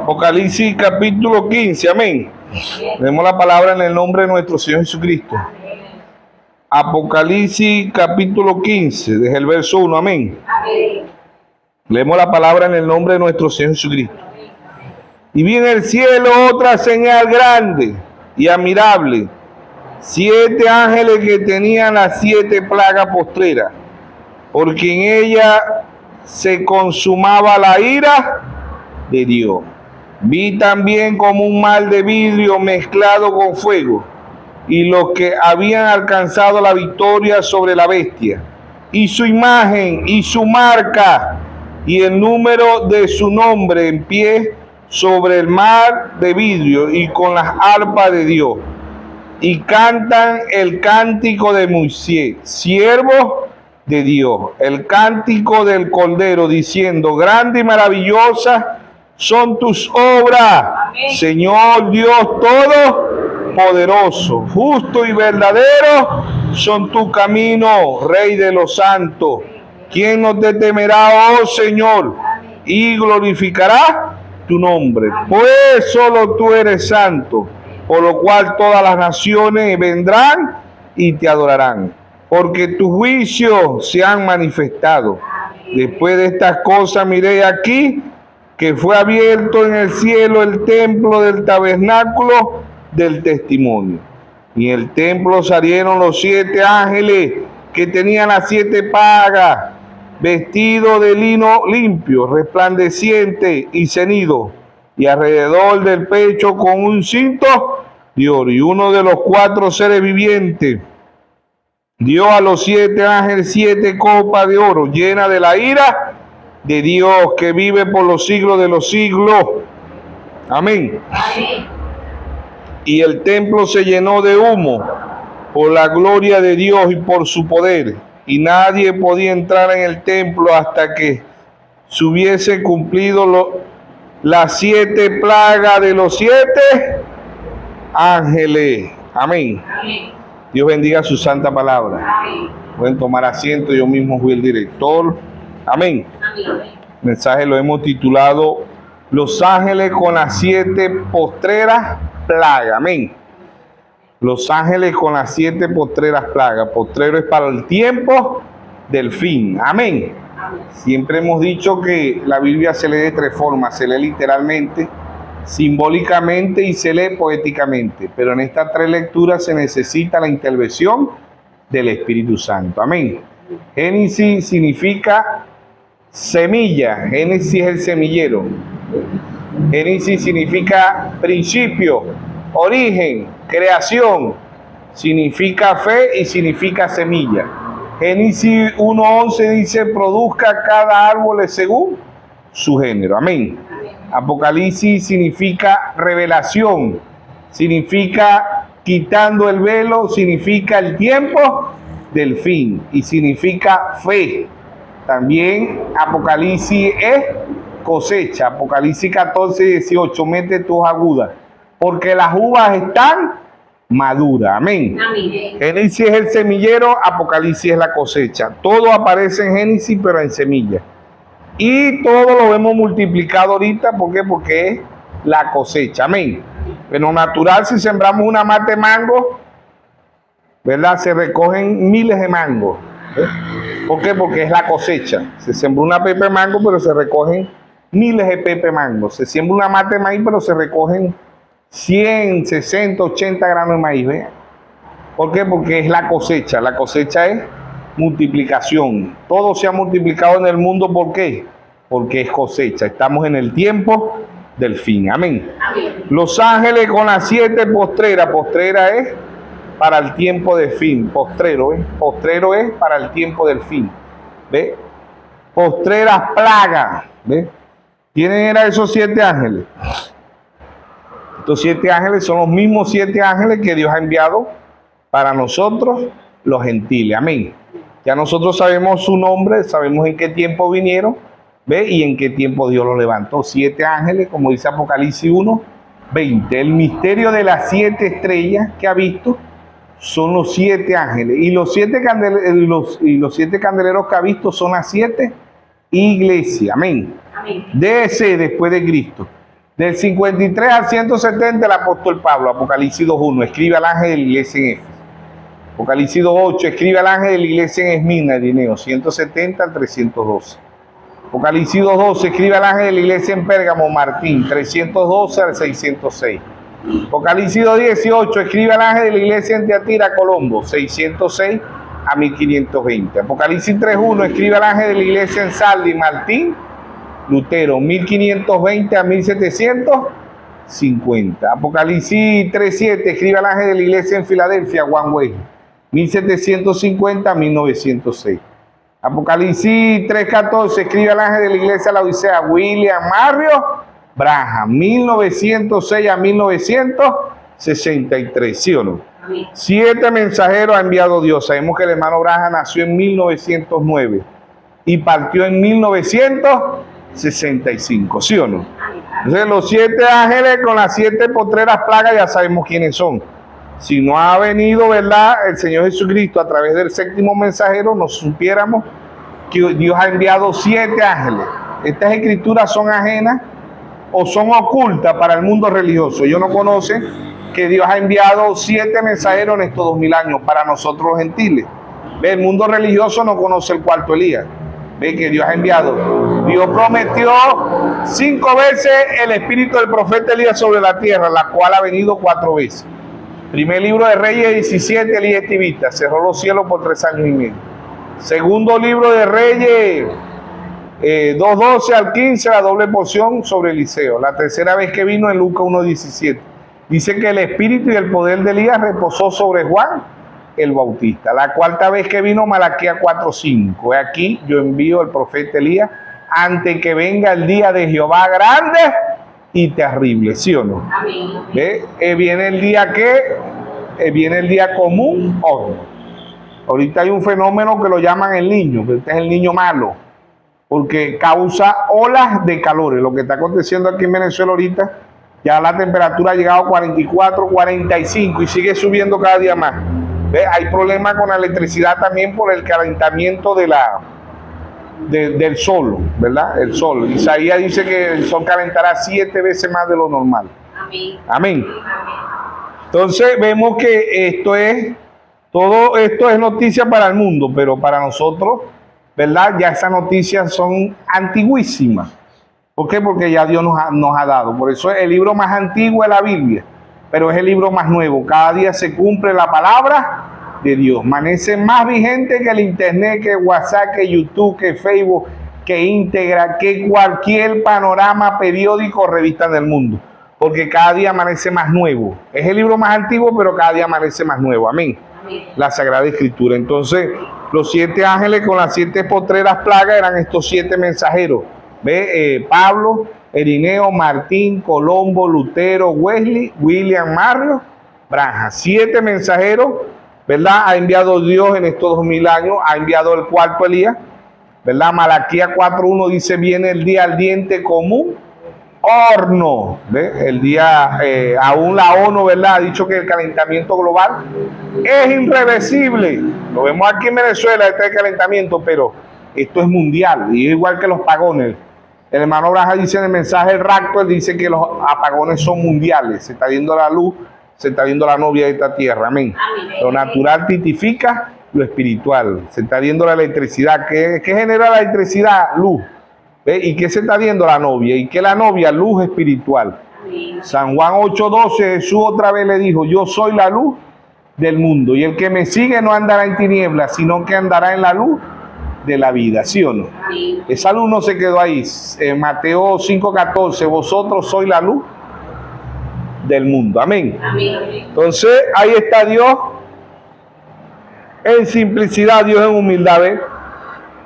Apocalipsis capítulo 15, amén. Leemos la palabra en el nombre de nuestro Señor Jesucristo. Apocalipsis capítulo 15, desde el verso 1, amén. Leemos la palabra en el nombre de nuestro Señor Jesucristo. Y vi en el cielo otra señal grande y admirable, 7 ángeles que tenían las 7 plagas postreras, porque en ella se consumaba la ira de Dios. Vi también como un mar de vidrio mezclado con fuego, y los que habían alcanzado la victoria sobre la bestia, y su imagen, y su marca, y el número de su nombre en pie sobre el mar de vidrio, y con las arpas de Dios. Y cantan el cántico de Moisés, siervo de Dios, el cántico del Cordero, diciendo: grande y maravillosa son tus obras, amén, Señor Dios Todopoderoso. Justo y verdadero son tus caminos, Rey de los santos. ¿Quién no te temerá, oh Señor, y glorificará tu nombre? Pues solo tú eres santo, por lo cual todas las naciones vendrán y te adorarán, porque tus juicios se han manifestado. Después de estas cosas miré aquí que fue abierto en el cielo el templo del tabernáculo del testimonio. Y en el templo salieron los 7 ángeles que tenían las 7 plagas, vestidos de lino limpio, resplandeciente y ceñido, y alrededor del pecho con un cinto de oro. Y uno de los 4 seres vivientes dio a los 7 ángeles 7 copas de oro, llenas de la ira de Dios, que vive por los siglos de los siglos. Amén. Amén. Y el templo se llenó de humo por la gloria de Dios y por su poder, y nadie podía entrar en el templo hasta que se hubiese cumplido las 7 plagas de los 7 ángeles. Amén. Amén. Dios bendiga su santa palabra. Amén. Pueden tomar asiento, yo mismo fui el director. Amén. Amén. El mensaje lo hemos titulado Los ángeles con las 7 postreras plagas. Amén. Los ángeles con las 7 postreras plagas. Postrero es para el tiempo del fin. Amén. Amén. Siempre hemos dicho que la Biblia se lee de 3 formas. Se lee literalmente, simbólicamente y se lee poéticamente. Pero en estas 3 lecturas se necesita la intervención del Espíritu Santo. Amén. Génesis significa semilla. Génesis es el semillero. Génesis significa principio, origen, creación. Significa fe y significa semilla. Génesis 1:11 dice: produzca cada árbol según su género. Amén. Apocalipsis significa revelación, significa quitando el velo, significa el tiempo del fin y significa fe. También Apocalipsis es cosecha. Apocalipsis 14:18, mete tus agudas, porque las uvas están maduras. Amén. Amén. Génesis es el semillero, Apocalipsis es la cosecha. Todo aparece en Génesis, pero en semilla. Y todo lo hemos multiplicado ahorita. ¿Por qué? Porque es la cosecha. Amén. En lo natural, si sembramos una mata de mango, ¿verdad?, se recogen miles de mangos. ¿Por qué? Porque es la cosecha. Se sembró una pepe de mango, pero se recogen miles de pepe de mango. Se siembra una mata de maíz, pero se recogen 100, 60, 80 granos de maíz. ¿Ve? ¿Por qué? Porque es la cosecha. La cosecha es multiplicación. Todo se ha multiplicado en el mundo. ¿Por qué? Porque es cosecha. Estamos en el tiempo del fin. Amén. Amén. Los ángeles con las 7 postreras. Postrera es para el tiempo del fin. Postrero, ¿eh? Postrero es para el tiempo del fin. ¿Ve? Postreras plagas. ¿Ve? ¿Quiénes eran esos 7 ángeles? Estos 7 ángeles son los mismos 7 ángeles que Dios ha enviado para nosotros, los gentiles. Amén. Ya nosotros sabemos su nombre, sabemos en qué tiempo vinieron, ¿ve? Y en qué tiempo Dios los levantó. 7 ángeles, como dice Apocalipsis 1:20. El misterio de las 7 estrellas que ha visto son los 7 ángeles. Y los 7 candeleros que ha visto son las 7 iglesias. Amén. Amén. De ese después de Cristo. Del 53 al 170 el apóstol Pablo, Apocalipsis 2.1, escribe al ángel de la iglesia en Éfeso. Apocalipsis 2.8, escribe al ángel de la iglesia en Esmirna, Irineo, 170 al 312. Apocalipsis 2.12, escribe al ángel de la iglesia en Pérgamo, Martín, 312 al 606. Apocalipsis 2.18, escribe al ángel de la iglesia en Teatira, Colombo, 606 a 1520. Apocalipsis 3.1, escribe al ángel de la iglesia en Sardi, Martín Lutero, 1520 a 1750. Apocalipsis 3.7, escribe al ángel de la iglesia en Filadelfia, Juan Wesley, 1750 a 1906. Apocalipsis 3.14, escribe al ángel de la iglesia de la Odisea, William Mario Branham, 1906 a 1963, ¿sí o no? 7 mensajeros ha enviado Dios. Sabemos que el hermano Branham nació en 1909 y partió en 1965, ¿sí o no? Entonces los 7 ángeles con las 7 postreras plagas ya sabemos quiénes son. Si no ha venido, ¿verdad?, el Señor Jesucristo a través del 7º mensajero, nos supiéramos que Dios ha enviado 7 ángeles. Estas escrituras son ajenas o son ocultas para el mundo religioso. Ellos no conocen que Dios ha enviado 7 mensajeros en estos 2000 años para nosotros los gentiles. ¿Ve? El mundo religioso no conoce el cuarto Elías. Ve que Dios ha enviado. Dios prometió 5 veces el espíritu del profeta Elías sobre la tierra, la cual ha venido 4 veces. Primer libro de Reyes 17, Elías Estivita, cerró los cielos por 3 años y medio. Segundo libro de Reyes 2:12 al 15, la doble porción sobre Eliseo. La tercera vez que vino en Lucas 1:17. Dice que el espíritu y el poder de Elías reposó sobre Juan el Bautista. La cuarta vez que vino, Malaquías 4:5. Aquí yo envío al profeta Elías antes que venga el día de Jehová grande y terrible, ¿sí o no? Amén. ¿Ve? Viene el día que viene el día común. Ahorita hay un fenómeno que lo llaman el niño, que este es el niño malo, porque causa olas de calores. Lo que está aconteciendo aquí en Venezuela ahorita, ya la temperatura ha llegado a 44, 45 y sigue subiendo cada día más. ¿Ve? Hay problemas con la electricidad también por el calentamiento del sol, ¿verdad? El sol. Isaías dice que el sol calentará 7 veces más de lo normal. Amén. Amén. Entonces vemos que todo esto es noticia para el mundo, pero para nosotros, ¿verdad? Ya esas noticias son antiguísimas. ¿Por qué? Porque ya Dios nos ha dado. Por eso el libro más antiguo es la Biblia, pero es el libro más nuevo. Cada día se cumple la palabra de Dios. Amanece más vigente que el internet, que WhatsApp, que YouTube, que Facebook, que Integra, que cualquier panorama, periódico o revista del mundo. Porque cada día amanece más nuevo. Es el libro más antiguo, pero cada día amanece más nuevo. Amén. La Sagrada Escritura. Entonces, los 7 ángeles con las 7 postreras plagas eran estos 7 mensajeros. ¿Ve? Pablo, Irineo, Martín, Colombo, Lutero, Wesley, William Mario Branham. 7 mensajeros, ¿verdad? Ha enviado Dios en estos 2000 años. Ha enviado el cuarto Elías, ¿verdad? Malaquías 4:1 dice: viene el día ardiente común horno. ¿Ve? El día, aún la ONU, ¿verdad?, ha dicho que el calentamiento global es irreversible. Lo vemos aquí en Venezuela, este calentamiento, pero esto es mundial y es igual que los apagones. El hermano Branham dice en el mensaje del rapto, él dice que los apagones son mundiales. Se está viendo la luz, se está viendo la novia de esta tierra. Amén. Amén. Lo natural titifica lo espiritual. Se está viendo la electricidad. ¿Qué genera la electricidad? Luz. ¿Ve? ¿Y qué se está viendo? La novia. ¿Y qué la novia? Luz espiritual. Amén. San Juan 8:12, Jesús otra vez le dijo: yo soy la luz del mundo, y el que me sigue no andará en tinieblas, sino que andará en la luz de la vida, ¿sí o no? Amén. Esa luz no se quedó ahí. Mateo 5:14, vosotros sois la luz del mundo. Amén. Amén. Entonces ahí está Dios en simplicidad, Dios en humildad. ¿Ve?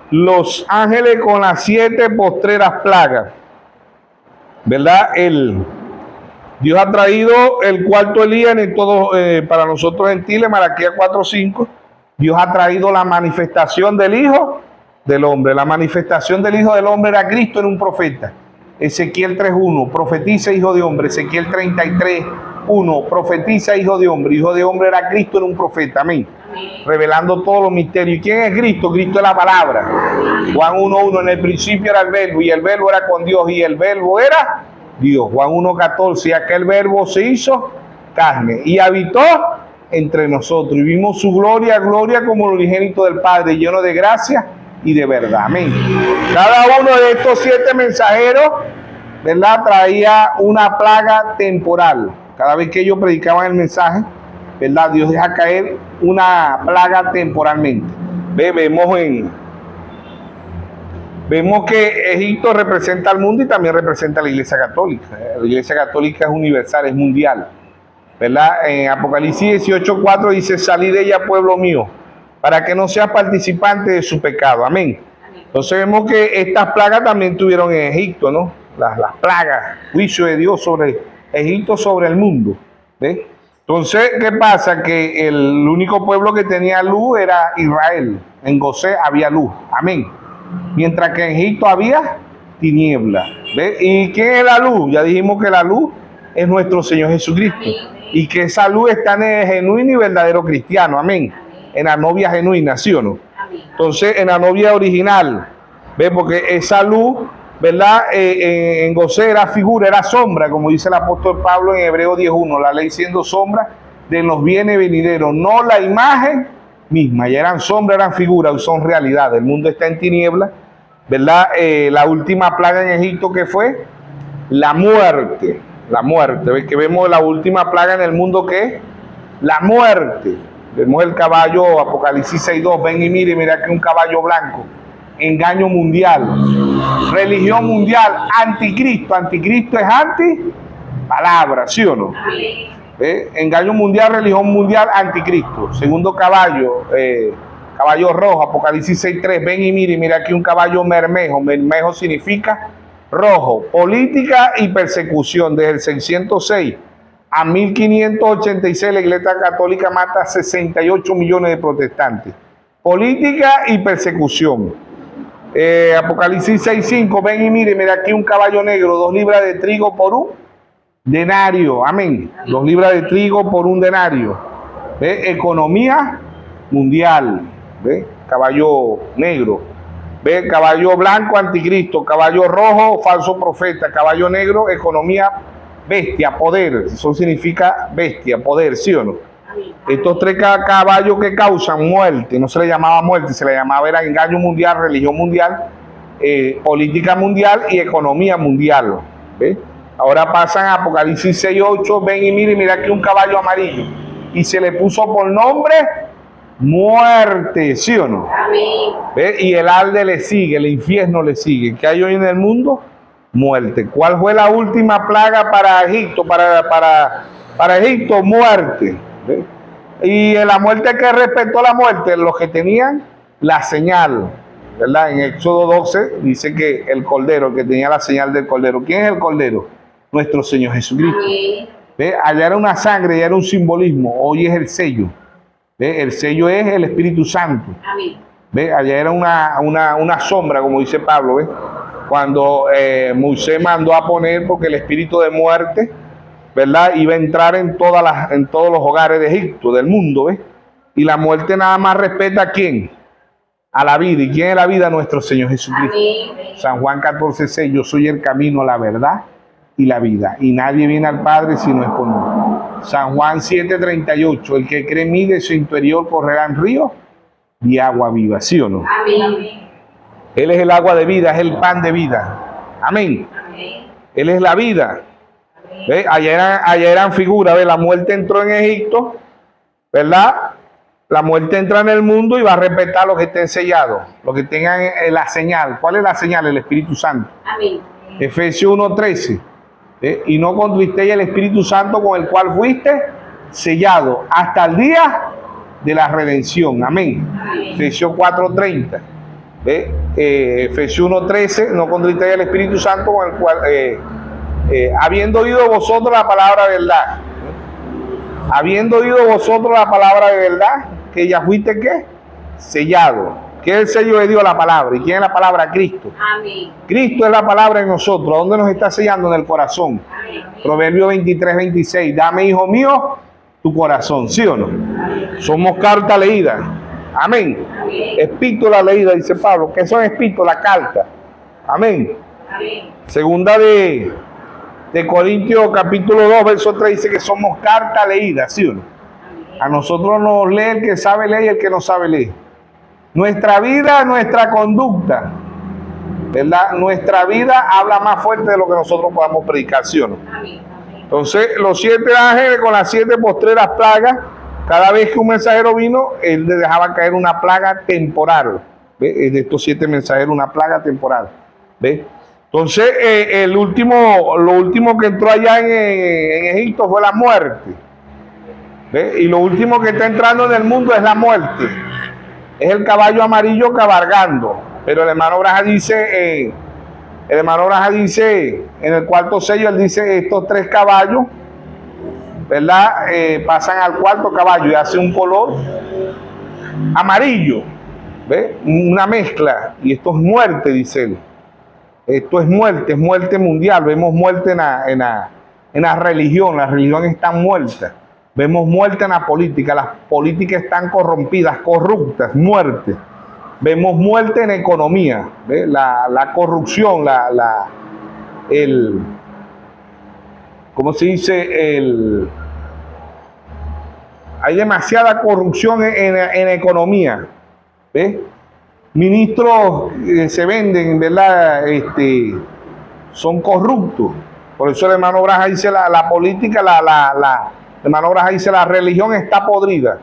Los ángeles con las 7 postreras plagas, ¿verdad? Dios ha traído el cuarto Elías en todo, para nosotros gentiles, Malaquías 4:5. Dios ha traído la manifestación del Hijo del Hombre. La manifestación del Hijo del Hombre era Cristo en un profeta. Ezequiel 3:1, profetiza hijo de hombre. Ezequiel 33:1, profetiza hijo de hombre. Hijo de hombre era Cristo en un profeta. Amén. Revelando todos los misterios. ¿Y quién es Cristo? Cristo es la palabra. Juan 1:1, en el principio era el verbo, y el verbo era con Dios, y el verbo era Dios. Juan 1:14, y aquel verbo se hizo carne y habitó entre nosotros y vimos su gloria, gloria como el unigénito del Padre, lleno de gracia y de verdad. Amén. Cada uno de estos 7 mensajeros, ¿verdad?, traía una plaga temporal. Cada vez que ellos predicaban el mensaje, ¿verdad?, Dios deja caer una plaga temporalmente. Vemos que Egipto representa al mundo y también representa a la Iglesia Católica. La Iglesia Católica es universal, es mundial, ¿verdad? En Apocalipsis 18:4 dice: salid de ella, pueblo mío, para que no seas participante de su pecado. Amén. Entonces vemos que estas plagas también tuvieron en Egipto, ¿no? Las plagas, juicio de Dios sobre Egipto, sobre el mundo. ¿Ves? Entonces, ¿qué pasa? Que el único pueblo que tenía luz era Israel. En Gosén había luz. Amén. Mientras que en Egipto había tiniebla. ¿Ves? ¿Y quién es la luz? Ya dijimos que la luz es nuestro Señor Jesucristo. Y que esa luz está en el genuino y verdadero cristiano. Amén. En la novia genuina, ¿sí o no? Entonces, en la novia original. ¿Ves? Porque esa luz, ¿verdad? En Gosén era figura, era sombra, como dice el apóstol Pablo en Hebreos 10:1, la ley siendo sombra de los bienes venideros, no la imagen misma. Ya eran sombra, eran figuras, son realidad. El mundo está en tinieblas, ¿verdad? La última plaga en Egipto, que fue la muerte. La muerte. ¿Ves? Que vemos la última plaga en el mundo, que es la muerte. Vemos el caballo, Apocalipsis 6:2, ven y mira que un caballo blanco. Engaño mundial, religión mundial, anticristo. Anticristo es anti palabra, ¿sí o no? Engaño mundial, religión mundial, anticristo. Segundo caballo, caballo rojo, Apocalipsis 6:3, ven y mira aquí un caballo mermejo. Mermejo significa rojo. Política y persecución. Desde el 606 a 1586 la Iglesia Católica mata 68 millones de protestantes. Política y persecución. Apocalipsis 6:5, ven y mira aquí un caballo negro, 2 libras de trigo por un denario. Amén. 2 libras de trigo por un denario. ¿Ve? Economía mundial. ¿Ve? Caballo negro. ¿Ve? Caballo blanco, anticristo. Caballo rojo, falso profeta. Caballo negro, economía, bestia, poder. Eso significa bestia, poder, ¿sí o no? Estos 3 caballos que causan muerte, no se le llamaba muerte, se le llamaba era engaño mundial, religión mundial, política mundial y economía mundial. ¿Ve? Ahora pasan a Apocalipsis 6:8, ven y mira aquí un caballo amarillo y se le puso por nombre muerte, ¿sí o no? ¿Ve? Y el Hades le sigue, el infierno le sigue. ¿Qué hay hoy en el mundo? Muerte. ¿Cuál fue la última plaga para Egipto? Para Egipto, muerte. ¿Ve? Y en la muerte, que respetó la muerte, los que tenían la señal, ¿verdad? En Éxodo 12 dice que el cordero, que tenía la señal del cordero. ¿Quién es el cordero? Nuestro Señor Jesucristo. ¿Ve? Allá era una sangre, allá era un simbolismo. Hoy es el sello. ¿Ve? El sello es el Espíritu Santo. ¿Ve? Allá era una sombra, como dice Pablo. ¿Ve? Cuando Moisés mandó a poner, porque el espíritu de muerte, ¿verdad?, iba a entrar en todos los hogares de Egipto, del mundo, ¿ves? Y la muerte nada más respeta ¿a quién? A la vida. ¿Y quién es la vida? Nuestro Señor Jesucristo. Amén. San Juan 14:6, yo soy el camino, la verdad y la vida. Y nadie viene al Padre si no es por mí. San Juan 7:38, el que cree en mí, de su interior correrán ríos de agua viva, ¿sí o no? Amén. Él es el agua de vida, es el pan de vida. Amén. Amén. Él es la vida. ¿Ve? Allá eran figuras. ¿Ve? La muerte entró en Egipto, ¿verdad? La muerte entra en el mundo y va a respetar los que estén sellados, los que tengan la señal. ¿Cuál es la señal? El Espíritu Santo. Amén. Efesios 1:13. Y no contristéis el Espíritu Santo, con el cual fuiste sellado hasta el día de la redención. Amén. Amén. Efesios 4:30. Efesios 1:13, no contristéis el Espíritu Santo, con el cual habiendo oído vosotros la palabra de verdad, habiendo oído vosotros la palabra de verdad, que ya fuiste ¿qué? Sellado. ¿Qué es el sello de Dios? La palabra. ¿Y quién es la palabra? Cristo. Amén. Cristo es la palabra en nosotros. ¿Dónde nos está sellando? En el corazón. Amén. Proverbio 23:26, dame, hijo mío, tu corazón, ¿sí o no? Amén. Somos carta leída. Amén. Amén. Epístola leída, dice Pablo. ¿Qué son epístolas? Carta. Amén. Amén. Segunda de de Corintios capítulo 2, verso 3 dice que somos carta leída, ¿sí o no? A nosotros nos lee el que sabe leer y el que no sabe leer. Nuestra vida, nuestra conducta, ¿verdad? Nuestra vida habla más fuerte de lo que nosotros podamos predicar, ¿sí o no? Entonces, los 7 ángeles con las 7 postreras plagas, cada vez que un mensajero vino, él le dejaba caer una plaga temporal. ¿Ve? De estos 7 mensajeros, una plaga temporal. ¿Ve? Entonces, lo último que entró allá en Egipto fue la muerte. ¿Ve? Y lo último que está entrando en el mundo es la muerte. Es el caballo amarillo cabalgando. Pero el hermano Braja dice, en el cuarto sello, él dice, estos 3 caballos, ¿verdad? Pasan al cuarto caballo y hace un color amarillo, ¿ve? Una mezcla, y esto es muerte, dice él. Esto es muerte mundial. Vemos muerte en la religión. La religión está muerta. Vemos muerte en la política. Las políticas están corrompidas, corruptas, muerte. Vemos muerte en economía, ¿ve? La corrupción, ¿cómo se dice? Hay demasiada corrupción en economía, ¿ve? Ministros se venden, ¿verdad? Son corruptos. Por eso el hermano Braja dice la política, el hermano Braja dice la religión está podrida,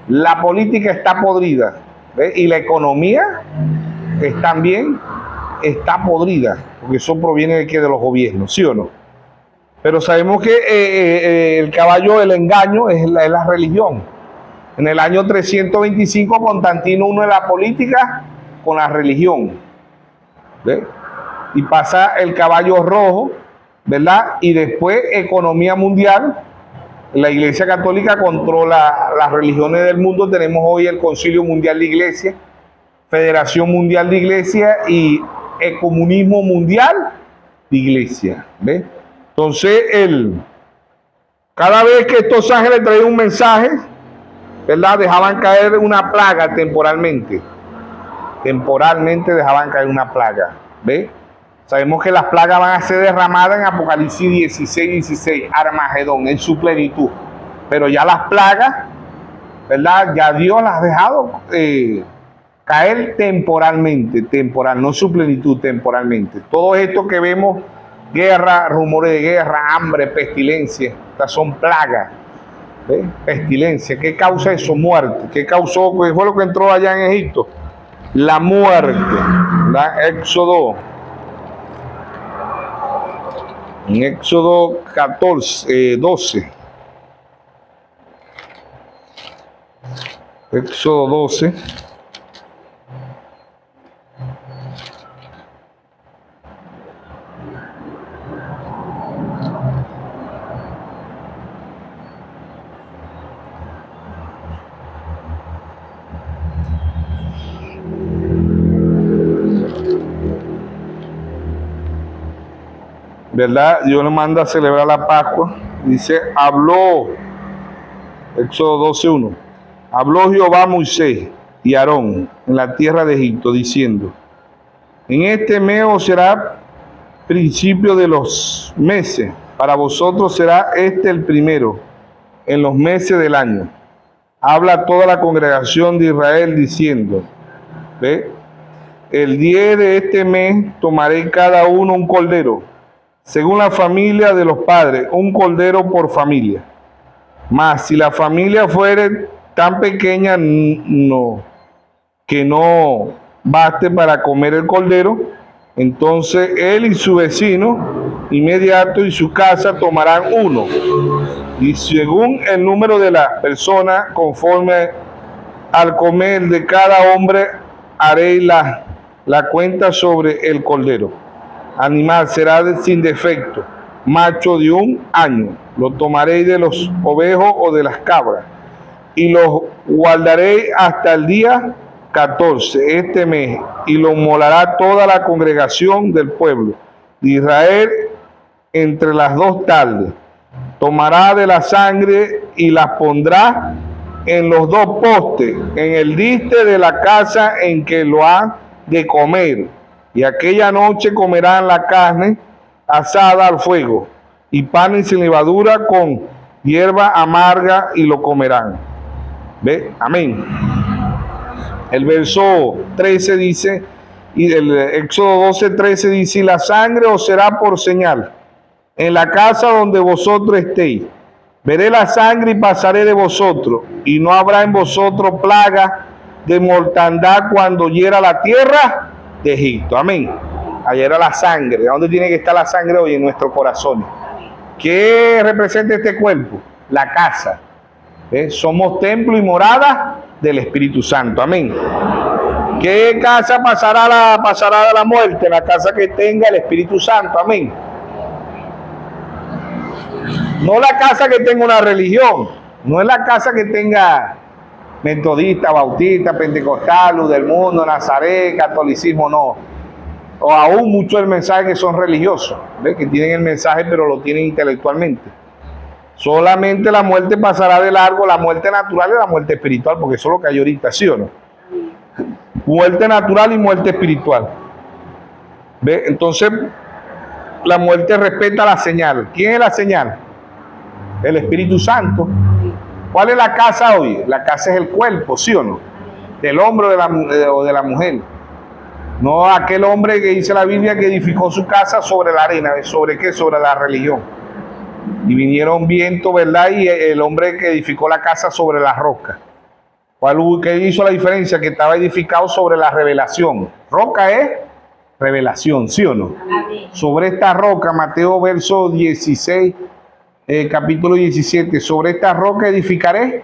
la política está podrida, ¿ve? Y la economía también está podrida, porque eso proviene de los gobiernos, ¿sí o no? Pero sabemos que el caballo del engaño es la religión. En el año 325 Constantino une la política con la religión, ¿ve? Y pasa el caballo rojo, ¿verdad? Y después economía mundial. La Iglesia Católica controla las religiones del mundo. Tenemos hoy el Concilio Mundial de Iglesia, Federación Mundial de Iglesia y Ecumenismo Mundial de Iglesia, ¿ve? Entonces, cada vez que estos ángeles traían un mensaje, ¿verdad? Dejaban caer una plaga temporalmente. Temporalmente dejaban caer una plaga, ¿ve? Sabemos que las plagas van a ser derramadas en Apocalipsis 16, Armagedón, en su plenitud. Pero ya las plagas, ¿verdad? Ya Dios las ha dejado caer temporalmente, no su plenitud, temporalmente. Todo esto que vemos, guerra, rumores de guerra, hambre, pestilencia, estas son plagas. ¿Ve? Pestilencia. ¿Qué causa eso? Muerte. ¿Qué fue lo que entró allá en Egipto? La muerte. ¿Verdad? En Éxodo 12. Éxodo 12. ¿Verdad? Dios le manda a celebrar la Pascua. Dice, habló, Éxodo 12:1. Habló Jehová a Moisés y a Aarón en la tierra de Egipto, diciendo: en este mes os será principio de los meses, para vosotros será este el primero en los meses del año. Habla toda la congregación de Israel diciendo, ¿ve? El 10 de este mes tomaré cada uno un cordero, según la familia de los padres, un cordero por familia. Mas si la familia fuere tan pequeña que no baste para comer el cordero, entonces él y su vecino inmediato y su casa tomarán uno. Y según el número de las personas, conforme al comer de cada hombre, haréis la cuenta sobre el cordero. Animal será sin defecto, macho de 1 año. Lo tomaréis de los ovejos o de las cabras, y los guardaréis hasta el día 14 este mes, y lo molará toda la congregación del pueblo de Israel entre las 2 tardes. Tomará de la sangre y la pondrá en los 2 postes, en el diste de la casa en que lo han de comer. Y aquella noche comerán la carne asada al fuego, y pan sin levadura con hierba amarga, y lo comerán. ¿Ve? Amén. El verso 13 dice, y el Éxodo 12:13 dice: y la sangre os será por señal en la casa donde vosotros estéis. Veré la sangre y pasaré de vosotros, y no habrá en vosotros plaga de mortandad cuando hiera la tierra de Egipto. Amén. Allá era la sangre. ¿Dónde tiene que estar la sangre hoy? En nuestros corazones. ¿Qué representa este cuerpo? La casa. Somos templo y morada del Espíritu Santo. Amén. ¿Qué casa pasará de la muerte? La casa que tenga el Espíritu Santo. Amén. No la casa que tenga una religión. No es la casa que tenga metodista, bautista, pentecostal, luz del mundo, nazaret, catolicismo, no. O aún muchos del mensaje que son religiosos, ¿ves? Que tienen el mensaje pero lo tienen intelectualmente. Solamente la muerte pasará de largo, la muerte natural y la muerte espiritual, porque eso es lo que hay ahorita, ¿sí o no? Muerte natural y muerte espiritual. ¿Ves? Entonces, la muerte respeta la señal. ¿Quién es la señal? El Espíritu Santo. ¿Cuál es la casa hoy? La casa es el cuerpo, ¿sí o no? Del hombre o de la mujer. No aquel hombre que dice la Biblia que edificó su casa sobre la arena. ¿Sobre qué? Sobre la religión. Y vinieron vientos, ¿verdad? Y el hombre que edificó la casa sobre la roca. ¿Qué hizo la diferencia? Que estaba edificado sobre la revelación. Roca es revelación, ¿sí o no? Amén. Sobre esta roca, Mateo verso 16, capítulo 17. Sobre esta roca edificaré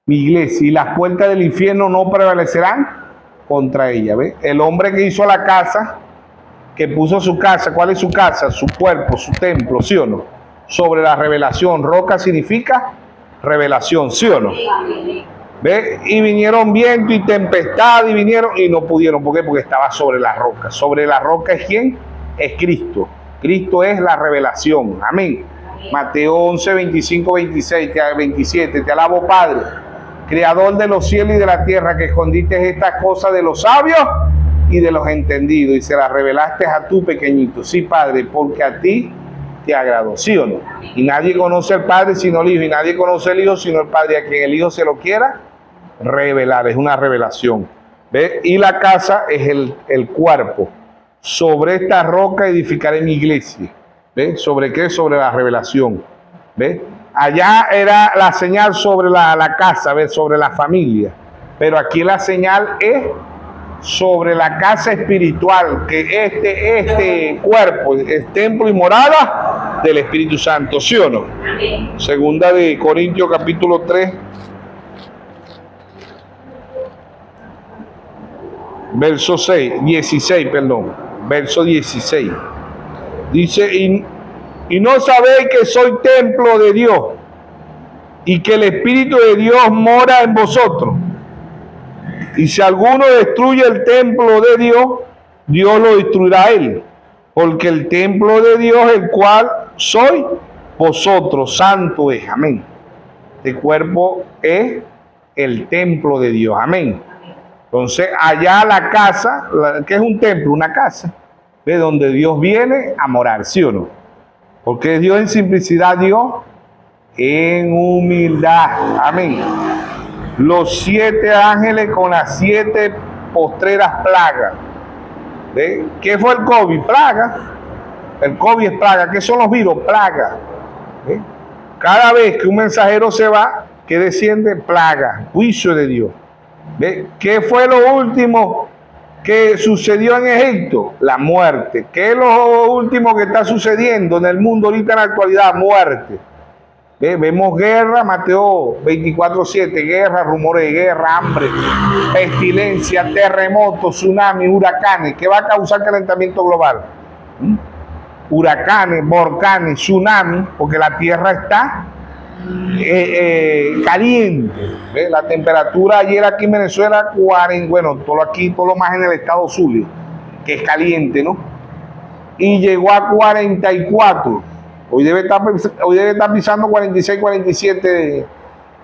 mi iglesia, y las puertas del infierno no prevalecerán contra ella. ¿Ve? El hombre que hizo la casa, que puso su casa, ¿cuál es su casa? Su cuerpo, su templo, ¿sí o no? Sobre la revelación. Roca significa revelación, ¿sí o no? ¿Ve? Y vinieron viento y tempestad y vinieron y no pudieron. ¿Por qué? Porque estaba sobre la roca. Sobre la roca es ¿quién? Es Cristo. Cristo es la revelación. Amén. Mateo 11, 25, 27. Te alabo, Padre, Creador de los cielos y de la tierra, que escondiste estas cosas de los sabios y de los entendidos y se las revelaste a tu pequeñito. Sí, Padre, porque a ti te agradó, ¿sí o no? Y nadie conoce al Padre sino el Hijo, y nadie conoce al Hijo sino el Padre, a quien el Hijo se lo quiera revelar. Es una revelación. ¿Ve? Y la casa es el cuerpo. Sobre esta roca edificaré mi iglesia. ¿Ve? ¿Sobre qué? Sobre la revelación. ¿Ve? Allá era la señal sobre la casa, ¿ve? Sobre la familia. Pero aquí la señal es sobre la casa espiritual, que este cuerpo es templo y morada del Espíritu Santo, ¿sí o no? Segunda de Corintios capítulo 3, verso 16, verso 16. Dice, y no sabéis que soy templo de Dios, y que el Espíritu de Dios mora en vosotros. Y si alguno destruye el templo de Dios, Dios lo destruirá a él. Porque el templo de Dios, el cual soy vosotros, santo es. Amén. Este cuerpo es el templo de Dios. Amén. Entonces, allá la casa, ¿qué es un templo? Una casa, de donde Dios viene a morar, ¿sí o no? Porque Dios en simplicidad, Dios en humildad. Amén. Los 7 ángeles con las 7 postreras plagas. ¿Ve? ¿Qué fue el COVID? Plaga. El COVID es plaga. ¿Qué son los virus? Plaga. ¿Ve? Cada vez que un mensajero se va, ¿qué desciende? Plaga. Juicio de Dios. ¿Ve? ¿Qué fue lo último que sucedió en Egipto? La muerte. ¿Qué es lo último que está sucediendo en el mundo ahorita en la actualidad? Muerte. Vemos guerra, Mateo 24:7, guerra, rumores de guerra, hambre, pestilencia, terremotos, tsunamis, huracanes. ¿Qué va a causar calentamiento global? Huracanes, volcanes, tsunamis, porque la tierra está caliente. ¿Ve? La temperatura ayer aquí en Venezuela, 40, bueno, todo lo más en el estado Zulia, que es caliente, ¿no? Y llegó a 44. Hoy debe estar pisando 46, 47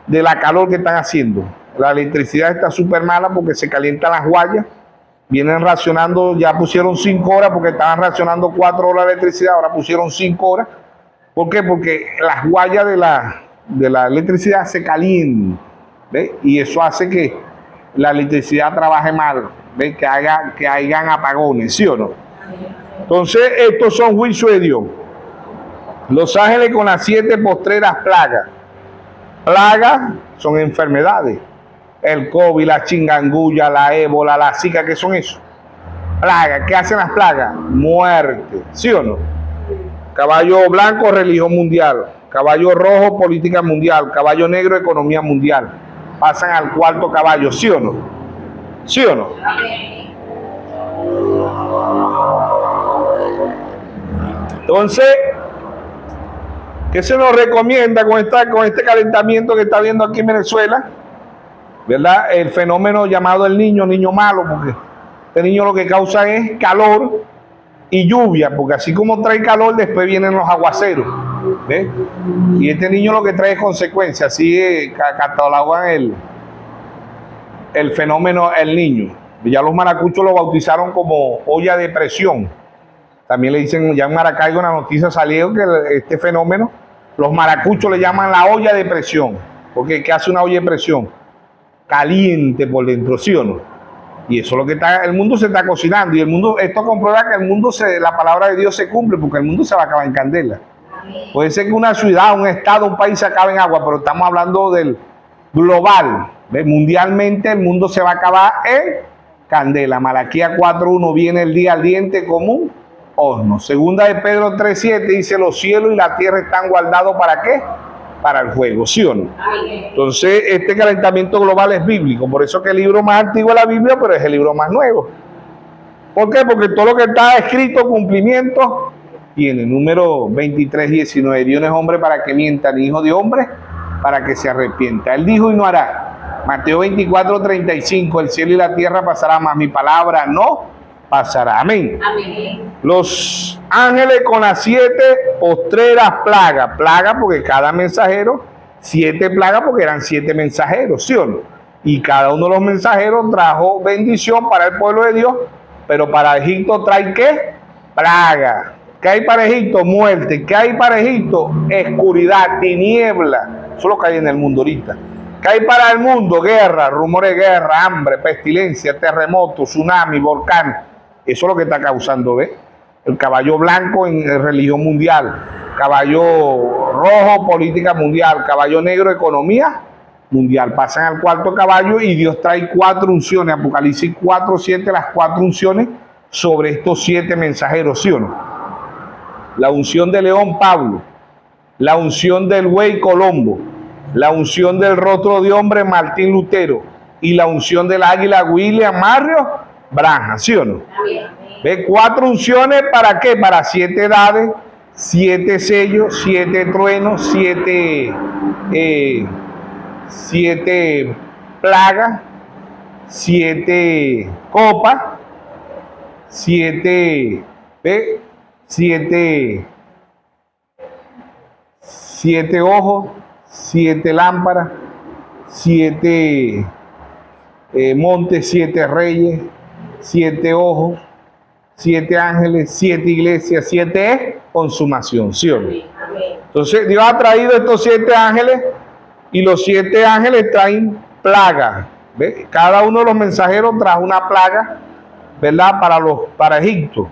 de la calor que están haciendo. La electricidad está súper mala porque se calientan las guayas. Vienen racionando, ya pusieron 5 horas porque estaban racionando 4 horas de electricidad, ahora pusieron 5 horas. ¿Por qué? Porque las guayas de la electricidad se calientan, ¿ves? Y eso hace que la electricidad trabaje mal, ¿ves? Que hayan apagones, ¿sí o no? Entonces, estos son juicios de Dios. Los ángeles con las 7 postreras plagas. Plagas son enfermedades. El COVID, la chingangulla, la ébola, la zika, ¿qué son eso? Plagas. ¿Qué hacen las plagas? Muerte, ¿sí o no? Caballo blanco, religión mundial. Caballo rojo, política mundial. Caballo negro, economía mundial. Pasan al cuarto caballo, ¿sí o no? ¿Sí o no? Entonces, ¿qué se nos recomienda con este calentamiento que está habiendo aquí en Venezuela? ¿Verdad? El fenómeno llamado el niño malo, porque este niño lo que causa es calor y lluvia, porque así como trae calor, después vienen los aguaceros, ¿ves? Y este niño lo que trae es consecuencias, así catalogan el fenómeno el niño. Ya los maracuchos lo bautizaron como olla de presión. También le dicen, ya en Maracaibo una noticia salió que este fenómeno, los maracuchos le llaman la olla de presión. Porque ¿qué hace una olla de presión? Caliente por dentro, ¿sí o no? Y eso es lo que está, el mundo se está cocinando. Y el mundo, esto comprueba que el mundo, la palabra de Dios se cumple, porque el mundo se va a acabar en candela. Puede ser que una ciudad, un estado, un país se acabe en agua, pero estamos hablando del global. Mundialmente el mundo se va a acabar en candela. Malaquías 4:1, viene el día ardiente como un horno. Segunda de Pedro 3:7 dice, los cielos y la tierra están guardados ¿para qué? Para el fuego, ¿sí o no? Entonces, este calentamiento global es bíblico. Por eso que el libro más antiguo es la Biblia, pero es el libro más nuevo. ¿Por qué? Porque todo lo que está escrito, cumplimiento, tiene. Número 23:19. Dios no es hombre para que mienta, ni hijo de hombre para que se arrepienta. Él dijo y no hará. Mateo 24:35. El cielo y la tierra pasará, mas mi palabra no pasará. Amén. Amén. Los ángeles con las 7 postreras plagas. Plagas porque cada mensajero, 7 plagas porque eran 7 mensajeros, ¿sí o no? Y cada uno de los mensajeros trajo bendición para el pueblo de Dios, pero para Egipto trae ¿qué? Plaga. ¿Qué hay para Egipto? Muerte. ¿Qué hay para Egipto? Oscuridad, tiniebla. Eso es lo que hay en el mundo ahorita. ¿Qué hay para el mundo? Guerra, rumores de guerra, hambre, pestilencia, terremotos, tsunami, volcán. Eso es lo que está causando, ¿ves? El caballo blanco en religión mundial, caballo rojo, política mundial, caballo negro, economía mundial. Pasan al cuarto caballo y Dios trae 4 unciones, Apocalipsis 4:7, las 4 unciones sobre estos 7 mensajeros, ¿sí o no? La unción de León Pablo, la unción del buey Colombo, la unción del rostro de hombre Martín Lutero y la unción del águila William Mario Branham, ¿sí o no? ¿Ve? 4 unciones ¿para qué? Para 7 edades, 7 sellos, 7 truenos, 7 plagas, 7 copas, 7 ojos, 7 lámparas, 7 montes, 7 reyes, 7 ojos, 7 ángeles, 7 iglesias, 7 es consumación, ¿sí o no? Entonces Dios ha traído estos 7 ángeles y los 7 ángeles traen plagas. ¿Ve? Cada uno de los mensajeros trajo una plaga, ¿verdad? Para Egipto.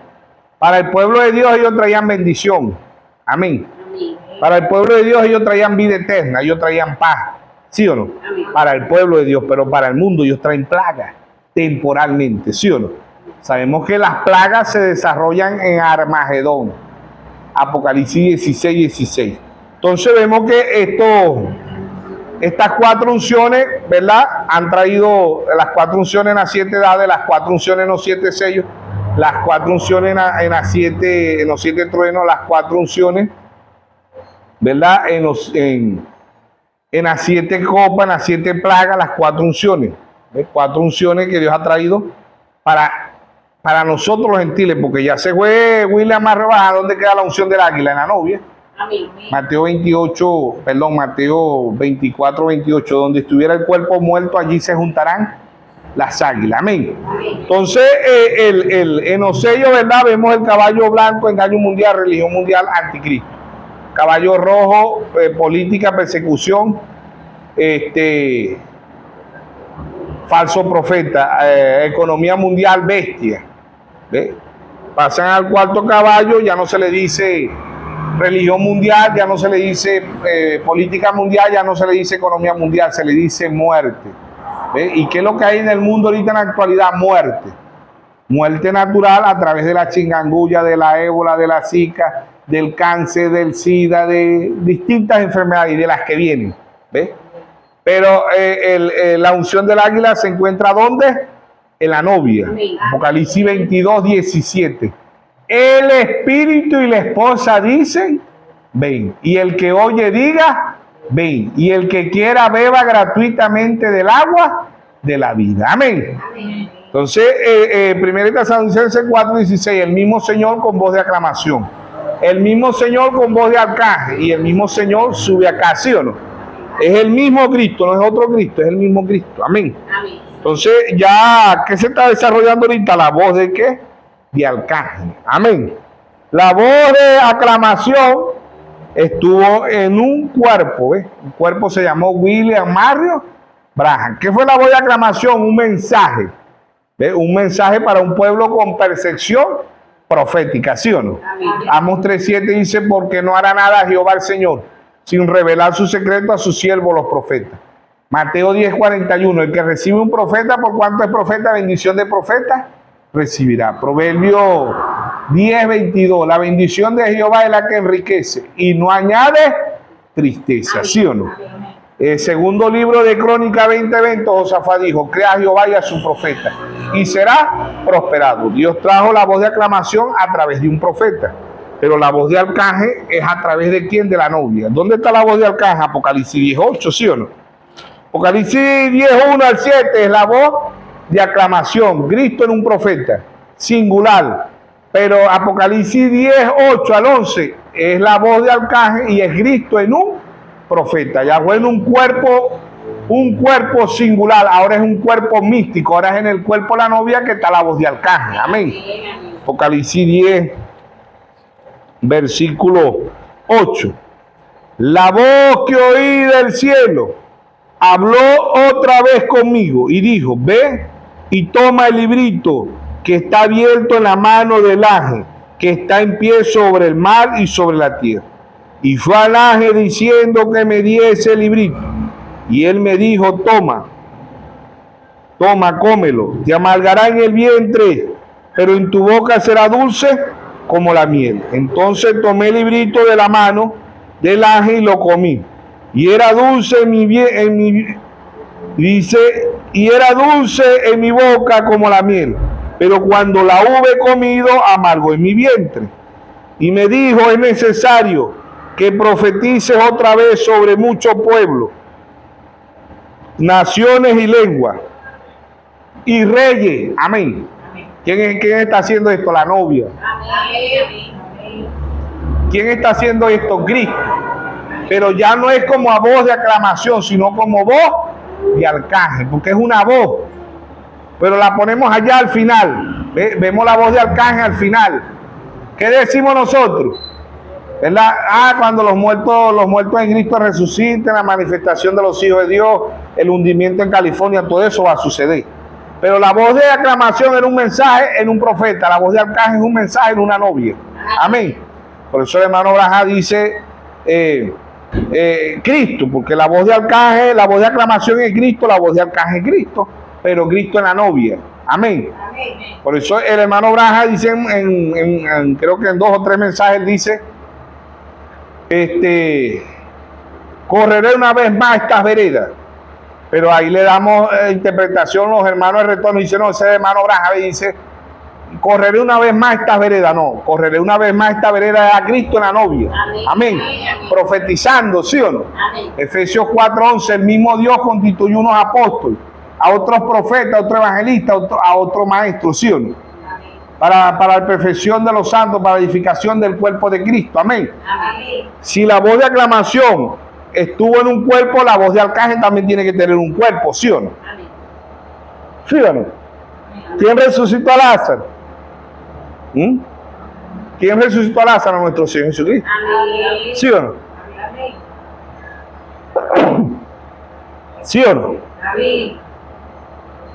Para el pueblo de Dios ellos traían bendición. Amén. Para el pueblo de Dios ellos traían vida eterna, ellos traían paz, ¿sí o no? Para el pueblo de Dios, pero para el mundo ellos traen plagas temporalmente, ¿sí o no? Sabemos que las plagas se desarrollan en Armagedón, Apocalipsis 16:16. Entonces vemos que estas 4 unciones, ¿verdad? Han traído las 4 unciones en las 7 edades, las 4 unciones en los 7 sellos, las 4 unciones en los 7 truenos, las 4 unciones, ¿verdad? En las 7 copas, en las 7 plagas, las 4 unciones. ¿Ves? 4 unciones que Dios ha traído para nosotros los gentiles, porque ya se fue William más rebaja. ¿Dónde queda la unción del águila? En la novia. Amén. Mateo 24:28, donde estuviera el cuerpo muerto, allí se juntarán las águilas. Amén. Entonces, en los sellos, ¿verdad? Vemos el caballo blanco, engaño mundial, religión mundial, anticristo. Caballo rojo, política, persecución, falso profeta, economía mundial, bestia. ¿Ve? Pasan al cuarto caballo, ya no se le dice religión mundial, ya no se le dice política mundial, ya no se le dice economía mundial, se le dice muerte. ¿Ve? ¿Y qué es lo que hay en el mundo ahorita en la actualidad? Muerte. Muerte natural a través de la chingangulla, de la ébola, de la zika, del cáncer, del SIDA, de distintas enfermedades y de las que vienen. ¿Ve? Pero la unción del águila se encuentra ¿dónde? En la novia. Apocalipsis 22, 17. El espíritu y la esposa dicen, ven. Y el que oye diga, ven. Y el que quiera beba gratuitamente del agua de la vida. Amén. Entonces, 1 Tesalonicenses 4, 16. El mismo Señor con voz de aclamación. El mismo Señor con voz de arcángel. Y el mismo Señor sube acá, ¿sí o no? Es el mismo Cristo, no es otro Cristo, es el mismo Cristo. Amén. Entonces, ya, ¿qué se está desarrollando ahorita? La voz de ¿qué? De arcángel. Amén. La voz de aclamación estuvo en un cuerpo, ¿ves? Un cuerpo se llamó William Mario Branham. ¿Qué fue la voz de aclamación? Un mensaje. ¿Ves? Un mensaje para un pueblo con percepción profética, ¿sí o no? Amos 3:7 dice, porque no hará nada Jehová el Señor, sin revelar su secreto a sus siervos los profetas. Mateo 10:41, el que recibe un profeta, por cuanto es profeta, bendición de profeta, recibirá. Proverbio 10:22, la bendición de Jehová es la que enriquece y no añade tristeza, ¿sí o no? Segundo libro de Crónica 20:20, Josafat dijo, crea a Jehová y a su profeta, y será prosperado. Dios trajo la voz de aclamación a través de un profeta. Pero la voz de arcángel es a través de quién, de la novia. ¿Dónde está la voz de arcángel? Apocalipsis 10:8, ¿sí o no? Apocalipsis 10:1 al 7 es la voz de aclamación. Cristo en un profeta, singular. Pero Apocalipsis 10:8 al 11 es la voz de arcángel y es Cristo en un profeta. Ya fue en un cuerpo singular. Ahora es un cuerpo místico. Ahora es en el cuerpo de la novia que está la voz de arcángel. Amén. Apocalipsis 10. Versículo 8. La voz que oí del cielo habló otra vez conmigo y dijo, ve y toma el librito que está abierto en la mano del ángel que está en pie sobre el mar y sobre la tierra. Y fue al ángel diciendo que me diese el librito. Y él me dijo, toma, cómelo, te amargará en el vientre, pero en tu boca será dulce como la miel. Entonces tomé el librito de la mano del ángel y lo comí. Y era dulce era dulce en mi boca como la miel. Pero cuando la hube comido, amargó en mi vientre. Y me dijo, es necesario que profetices otra vez sobre muchos pueblos, naciones y lenguas, y reyes. Amén. ¿Quién está haciendo esto? La novia. ¿Quién está haciendo esto? Cristo. Pero ya no es como a voz de aclamación, sino como voz de arcángel, porque es una voz. Pero la ponemos allá al final. Vemos la voz de arcángel al final. ¿Qué decimos nosotros? ¿Verdad? Cuando los muertos en Cristo resuciten, la manifestación de los hijos de Dios, el hundimiento en California, todo eso va a suceder. Pero la voz de aclamación era un mensaje en un profeta. La voz de arcángel es un mensaje en una novia. Amén. Por eso el hermano Branham dice Cristo, porque la voz de arcángel, la voz de aclamación es Cristo, la voz de arcángel es Cristo, pero Cristo en la novia. Amén. Por eso el hermano Branham dice, creo que en 2 o 3 mensajes dice, correré una vez más estas veredas. Pero ahí le damos interpretación los hermanos de retorno. Dice, no, ese hermano Branham dice, correré una vez más estas veredas. No, correré una vez más esta vereda a Cristo en la novia. Amén. Profetizando, ¿sí o no? Amén. Efesios 4:11, el mismo Dios constituyó unos apóstoles, a otros profetas, a otros evangelistas, a otros maestros, ¿sí o no? Para la perfección de los santos, para la edificación del cuerpo de Cristo. Amén. Amén. Si la voz de aclamación estuvo en un cuerpo, la voz de arcángel también tiene que tener un cuerpo, ¿sí o no? Amén. ¿Sí o no? ¿Quién resucitó a Lázaro? ¿Quién resucitó a Lázaro? Nuestro Señor Jesucristo. ¿Sí o no? ¿Sí o no?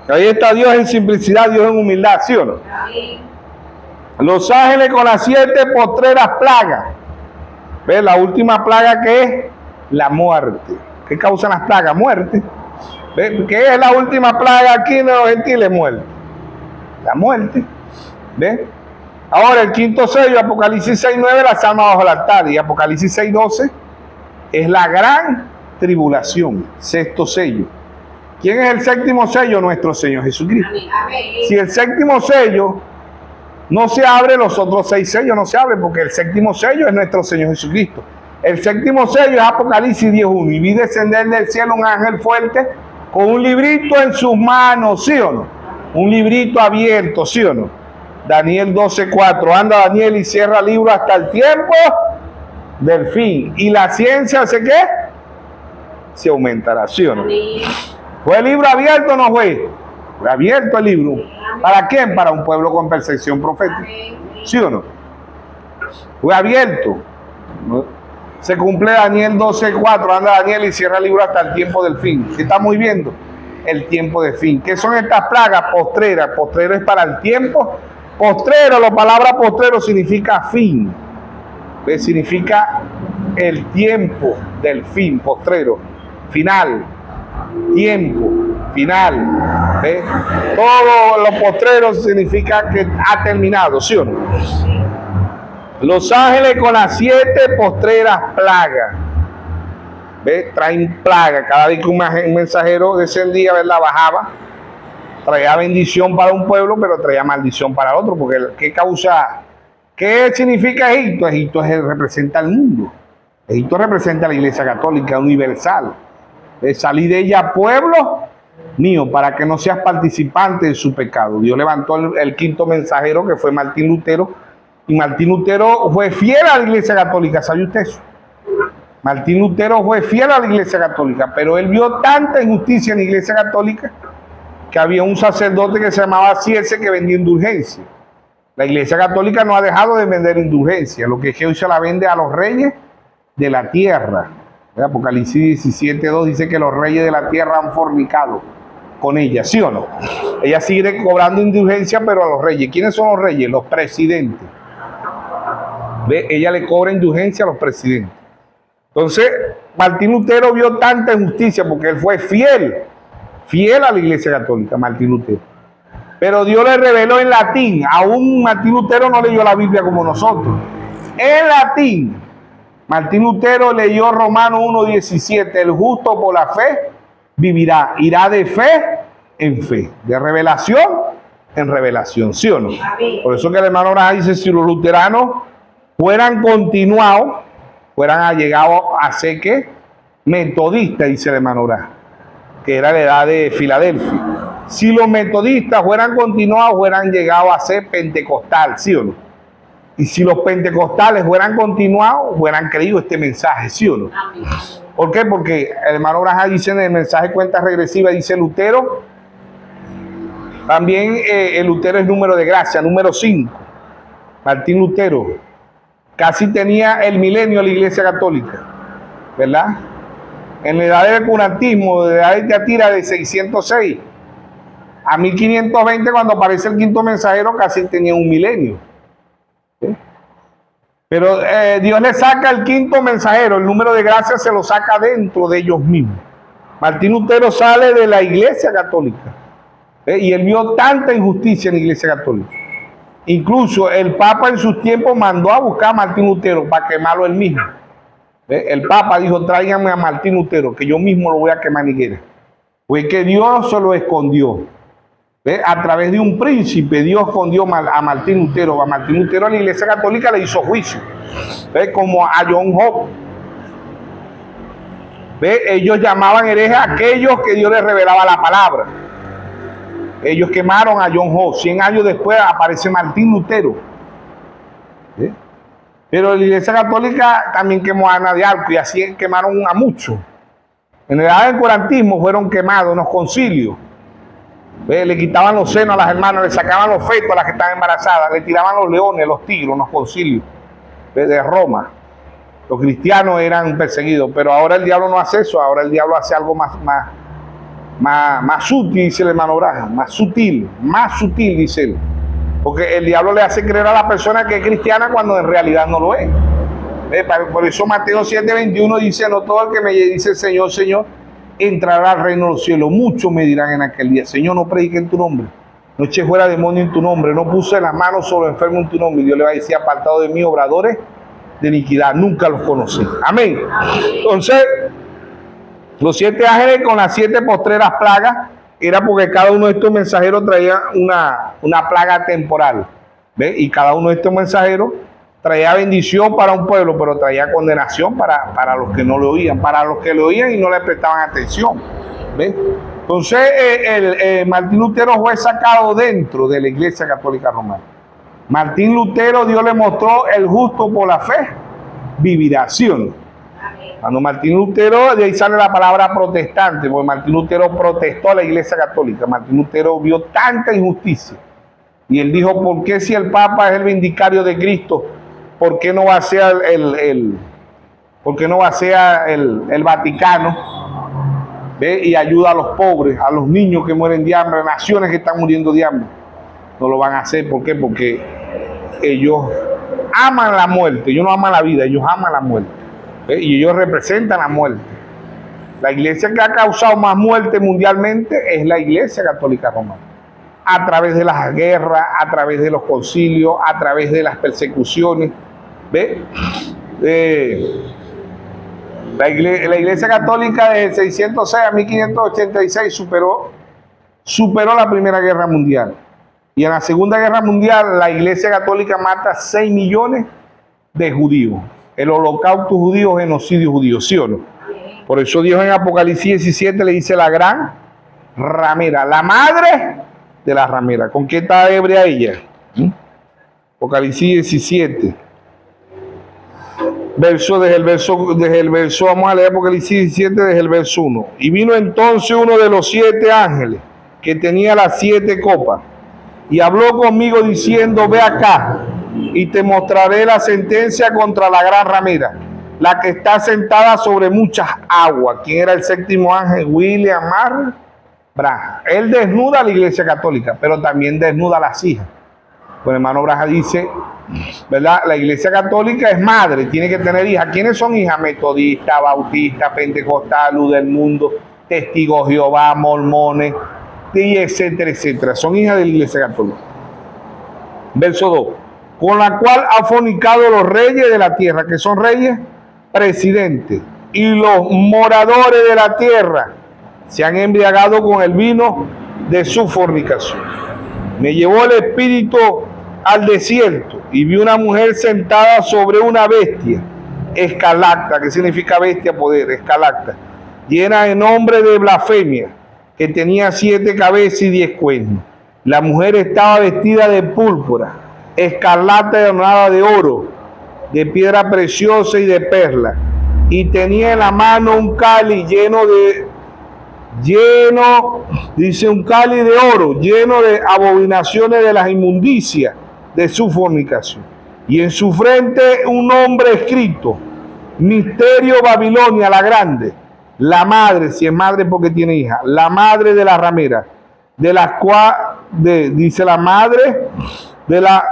Ahí está Dios en simplicidad, Dios en humildad, ¿sí o no? Los ángeles con las 7 postreras plagas. ¿Ves? La última plaga que es la muerte. ¿Qué causan las plagas? Muerte. ¿Ves? ¿Qué es la última plaga aquí en los gentiles? Muerte. La muerte. ¿Ves? Ahora el quinto sello, Apocalipsis 6:9, la salma bajo el altar. Y Apocalipsis 6:12 es la gran tribulación. Sexto sello. ¿Quién es el séptimo sello? Nuestro Señor Jesucristo. Si el séptimo sello no se abre, los otros 6 sellos no se abren, porque el séptimo sello es nuestro Señor Jesucristo. El séptimo sello es Apocalipsis 10:1. Y vi descender del cielo un ángel fuerte con un librito en sus manos, ¿sí o no? Un librito abierto, ¿sí o no? Daniel 12:4. Anda Daniel y cierra el libro hasta el tiempo del fin. Y la ciencia, ¿sé qué? Se aumentará, ¿sí o no? ¿Fue el libro abierto o no fue? Fue abierto el libro. ¿Para quién? Para un pueblo con percepción profética. ¿Sí o no? Fue abierto. Se cumple Daniel 12:4. Anda Daniel y cierra el libro hasta el tiempo del fin. ¿Qué estamos viendo? El tiempo de fin. ¿Qué son estas plagas? Postreras. Postrero es para el tiempo. Postrero, la palabra postrero significa fin. ¿Ves? Significa el tiempo del fin. Postrero. Final. Tiempo. Final. ¿Ves? Todo lo postrero significa que ha terminado, ¿sí o no? Los ángeles con las 7 postreras plagas. ¿Ves? Traen plaga. Cada vez que un mensajero descendía, ¿verdad? Bajaba. Traía bendición para un pueblo, pero traía maldición para el otro. Porque ¿qué causa? ¿Qué significa Egipto? Egipto representa al mundo. Egipto representa a la Iglesia Católica universal. Salí de ella, pueblo mío, para que no seas participante de su pecado. Dios levantó el quinto mensajero, que fue Martín Lutero. Y Martín Lutero fue fiel a la Iglesia Católica. ¿Sabe usted eso? Martín Lutero fue fiel a la Iglesia Católica, pero él vio tanta injusticia en la Iglesia Católica que había un sacerdote que se llamaba Circe que vendía indulgencia. La Iglesia Católica no ha dejado de vender indulgencia. Lo que es que hoy se la vende a los reyes de la tierra. Apocalipsis 17:2 dice que los reyes de la tierra han fornicado con ella, ¿sí o no? Ella sigue cobrando indulgencia, pero a los reyes. ¿Quiénes son los reyes? Los presidentes. ¿Ve? Ella le cobra indulgencia a los presidentes. Entonces, Martín Lutero vio tanta injusticia porque él fue fiel a la Iglesia Católica, Martín Lutero. Pero Dios le reveló en latín. Aún Martín Lutero no leyó la Biblia como nosotros. En latín, Martín Lutero leyó Romanos 1:17. El justo por la fe vivirá. Irá de fe en fe. De revelación en revelación. ¿Sí o no? Por eso que el hermano Branham dice, si los luteranos fueran continuados, fueran llegados a ser que metodistas, dice el hermano Branham, que era la edad de Filadelfia. Si los metodistas fueran continuados, fueran llegados a ser pentecostal, ¿sí o no? Y si los pentecostales fueran continuados, fueran creído este mensaje, ¿sí o no? ¿Por qué? Porque el hermano Branham dice en el mensaje cuenta regresiva, dice Lutero, también el Lutero es número de gracia, número 5. Martín Lutero casi tenía el milenio de la Iglesia Católica, ¿verdad? En la edad del curantismo, de la edad de Teatira de 606 a 1520, cuando aparece el quinto mensajero, casi tenía un milenio. ¿Sí? Pero Dios le saca el quinto mensajero, el número de gracia se lo saca dentro de ellos mismos. Martín Lutero sale de la Iglesia Católica, y él vio tanta injusticia en la Iglesia Católica. Incluso el Papa en sus tiempos mandó a buscar a Martín Lutero para quemarlo él mismo. El Papa dijo, tráiganme a Martín Lutero, que yo mismo lo voy a quemar en higuera. Fue que Dios se lo escondió. A través de un príncipe, Dios escondió a Martín Lutero. A Martín Lutero a la Iglesia Católica le hizo juicio. Como a John Hope. Ellos llamaban herejes a aquellos que Dios les revelaba la palabra. Ellos quemaron a John Hope. 100 años después aparece Martín Lutero. Pero la Iglesia Católica también quemó a Ana de Arco y así quemaron a muchos. En la edad del curantismo fueron quemados en los concilios. ¿Ve? Le quitaban los senos a las hermanas, le sacaban los fetos a las que estaban embarazadas, le tiraban los leones, los tigres, los concilios de Roma. Los cristianos eran perseguidos, pero ahora el diablo no hace eso, ahora el diablo hace algo más sutil, dice el hermano Braham, más sutil, dice él. Porque el diablo le hace creer a la persona que es cristiana cuando en realidad no lo es. Por eso Mateo 7:21 dice, no todo el que me dice Señor, Señor, entrará al reino de los cielos. Muchos me dirán en aquel día, Señor, no prediqué en tu nombre, no eché fuera demonio en tu nombre, no puse las manos sobre enfermos en tu nombre. Y Dios le va a decir, apartado de mí, obradores de iniquidad, nunca los conocí. Amén. Entonces, los 7 ángeles con las 7 postreras plagas, era porque cada uno de estos mensajeros traía una plaga temporal. ¿Ve? Y cada uno de estos mensajeros traía bendición para un pueblo, pero traía condenación para los que no lo oían, para los que lo oían y no le prestaban atención. ¿Ve? Entonces, Martín Lutero fue sacado dentro de la Iglesia Católica Romana. Martín Lutero, Dios le mostró, el justo por la fe vivirá, ¿sí o no? Cuando Martín Lutero, de ahí sale la palabra protestante, porque Martín Lutero protestó a la Iglesia Católica. Martín Lutero vio tanta injusticia y él dijo, ¿por qué si el Papa es el vindicario de Cristo, por qué no va a ser el Vaticano? ¿Ve? Y ayuda a los pobres, a los niños que mueren de hambre, a naciones que están muriendo de hambre. No lo van a hacer, ¿por qué? Porque ellos aman la muerte, ellos no aman la vida, ellos aman la muerte. ¿Ve? Y ellos representan la muerte. La iglesia que ha causado más muerte mundialmente es la Iglesia Católica Romana. A través de las guerras, a través de los concilios, a través de las persecuciones. ¿Ve? La Iglesia Católica desde 606 a 1586 superó la Primera Guerra Mundial. Y en la Segunda Guerra Mundial la Iglesia Católica mata 6 millones de judíos. El holocausto judío, genocidio judío, ¿sí o no? Por eso Dios en Apocalipsis 17 le dice la gran ramera, la madre de la ramera. ¿Con qué está ebria ella? Apocalipsis 17. Desde el verso, vamos a leer Apocalipsis 17 desde el verso 1. Y vino entonces uno de los 7 ángeles que tenía las 7 copas y habló conmigo diciendo, ve acá y te mostraré la sentencia contra la gran ramera, la que está sentada sobre muchas aguas. ¿Quién era el 7º ángel? William Marr Branham. Él desnuda a la Iglesia Católica, pero también desnuda a las hijas. Pues el hermano Branham dice, ¿verdad? La Iglesia Católica es madre, tiene que tener hijas. ¿Quiénes son hijas? Metodista, bautista, pentecostal, luz del mundo, testigos de Jehová, mormones, y etcétera, etcétera. Son hijas de la Iglesia Católica. Verso 2. Con la cual ha fornicado los reyes de la tierra, que son reyes, presidentes, y los moradores de la tierra se han embriagado con el vino de su fornicación. Me llevó el espíritu al desierto y vi una mujer sentada sobre una bestia, escarlata, que significa bestia, poder, escarlata, llena de nombre de blasfemia, que tenía 7 cabezas y 10 cuernos. La mujer estaba vestida de púrpura, escarlata y adornada de oro, de piedra preciosa y de perla, y tenía en la mano un cáliz dice un cáliz de oro, lleno de abominaciones de las inmundicias de su fornicación. Y en su frente un nombre escrito, Misterio Babilonia la Grande, la madre, si es madre porque tiene hija, la madre de la ramera, de la cual, dice la madre de las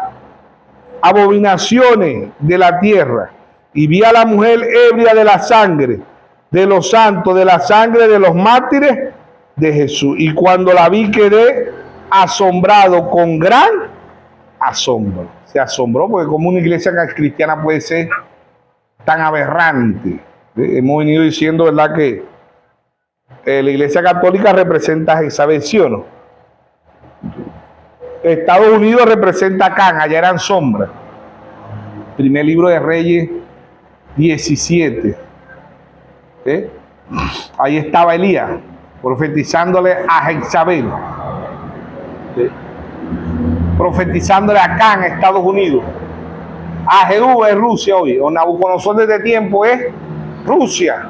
abominaciones de la tierra. Y vi a la mujer ebria de la sangre de los santos, de la sangre de los mártires de Jesús. Y cuando la vi quedé asombrado con gran asombro. Se asombró porque como una iglesia cristiana puede ser tan aberrante. Hemos venido diciendo, ¿verdad?, que la Iglesia Católica representa a Jezabel, ¿sí o no? Estados Unidos representa a Can, allá eran sombras. Primer libro de Reyes 17. Ahí estaba Elías profetizándole a Jezabel, profetizándole a Can, Estados Unidos. A Jehú es Rusia hoy, o Nabucodonosor de este tiempo es Rusia.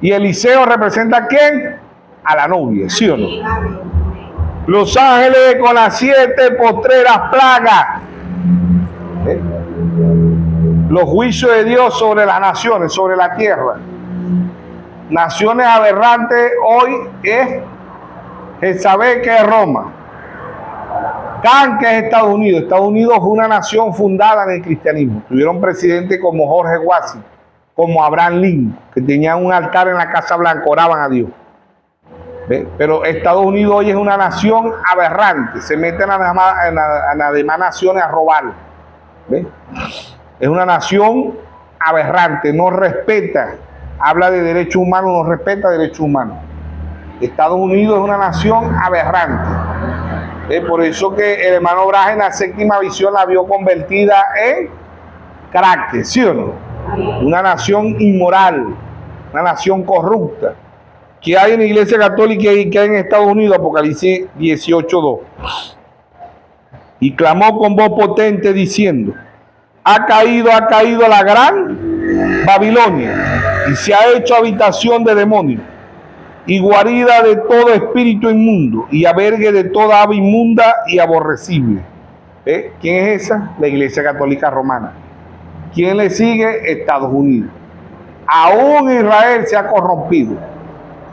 Y Eliseo representa ¿a quién? a la novia, ¿sí o no? Los ángeles con las 7 postreras plagas. Los juicios de Dios sobre las naciones, sobre la tierra. Naciones aberrantes hoy es Jezabel, que es Roma. Can, que es Estados Unidos. Estados Unidos fue una nación fundada en el cristianismo. Tuvieron presidentes como George Washington, como Abraham Lincoln, que tenían un altar en la Casa Blanca, oraban a Dios. ¿Ve? Pero Estados Unidos hoy es una nación aberrante. Se meten a las demás naciones a robar. ¿Ve? Es una nación aberrante, no respeta, habla de derechos humanos, no respeta derechos humanos. Estados Unidos es una nación aberrante. Por eso que el hermano Braga en la séptima visión la vio convertida en carácter, ¿sí o no? Una nación inmoral, una nación corrupta. ¿Qué hay en la Iglesia Católica y qué hay en Estados Unidos? Apocalipsis 18:2. Y clamó con voz potente diciendo: ha caído la gran Babilonia, y se ha hecho habitación de demonios, y guarida de todo espíritu inmundo, y albergue de toda ave inmunda y aborrecible. ¿Quién es esa? La Iglesia Católica Romana. ¿Quién le sigue? Estados Unidos. Aún Israel se ha corrompido.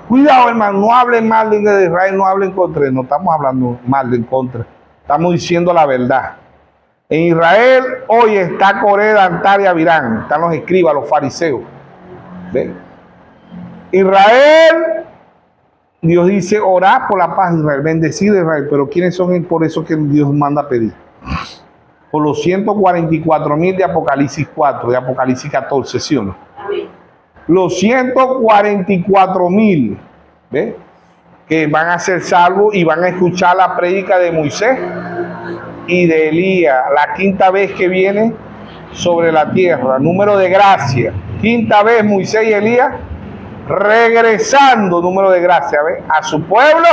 Cuidado, hermano, no hablen mal de Israel, no hablen contra él. No estamos hablando mal de en contra. Estamos diciendo la verdad. En Israel hoy está Coré, Dantar y Avirán. Están los escribas, los fariseos. ¿Ve? Israel, Dios dice, orad por la paz de Israel, bendecid a Israel. Pero ¿quiénes son por eso que Dios manda a pedir? Por los 144,000 de Apocalipsis 4, de Apocalipsis 14, ¿sí o no? Los 144,000, ¿ve? Que van a ser salvos y van a escuchar la prédica de Moisés y de Elías, la quinta vez que viene sobre la tierra, número de gracia, quinta vez Moisés y Elías regresando, número de gracia, ¿ve? A su pueblo,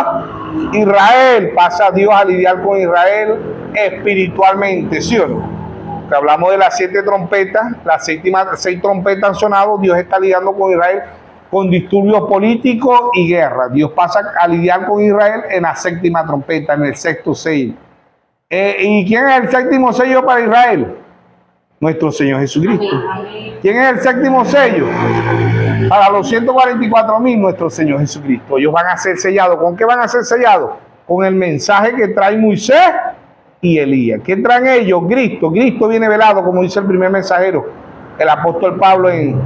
Israel, pasa Dios a lidiar con Israel espiritualmente, ¿sí o no? Que hablamos de las 7 trompetas, las 6 trompetas han sonado, Dios está lidiando con Israel con disturbios políticos y guerra. Dios pasa a lidiar con Israel en la 7ª trompeta, en el 6º sello. ¿Y quién es el 7º sello para Israel? Nuestro Señor Jesucristo. ¿Quién es el 7º sello? Para los 144,000, nuestro Señor Jesucristo. Ellos van a ser sellados. ¿Con qué van a ser sellados? Con el mensaje que trae Moisés y Elías. ¿Qué traen ellos? Cristo. Cristo viene velado, como dice el primer mensajero, el apóstol Pablo en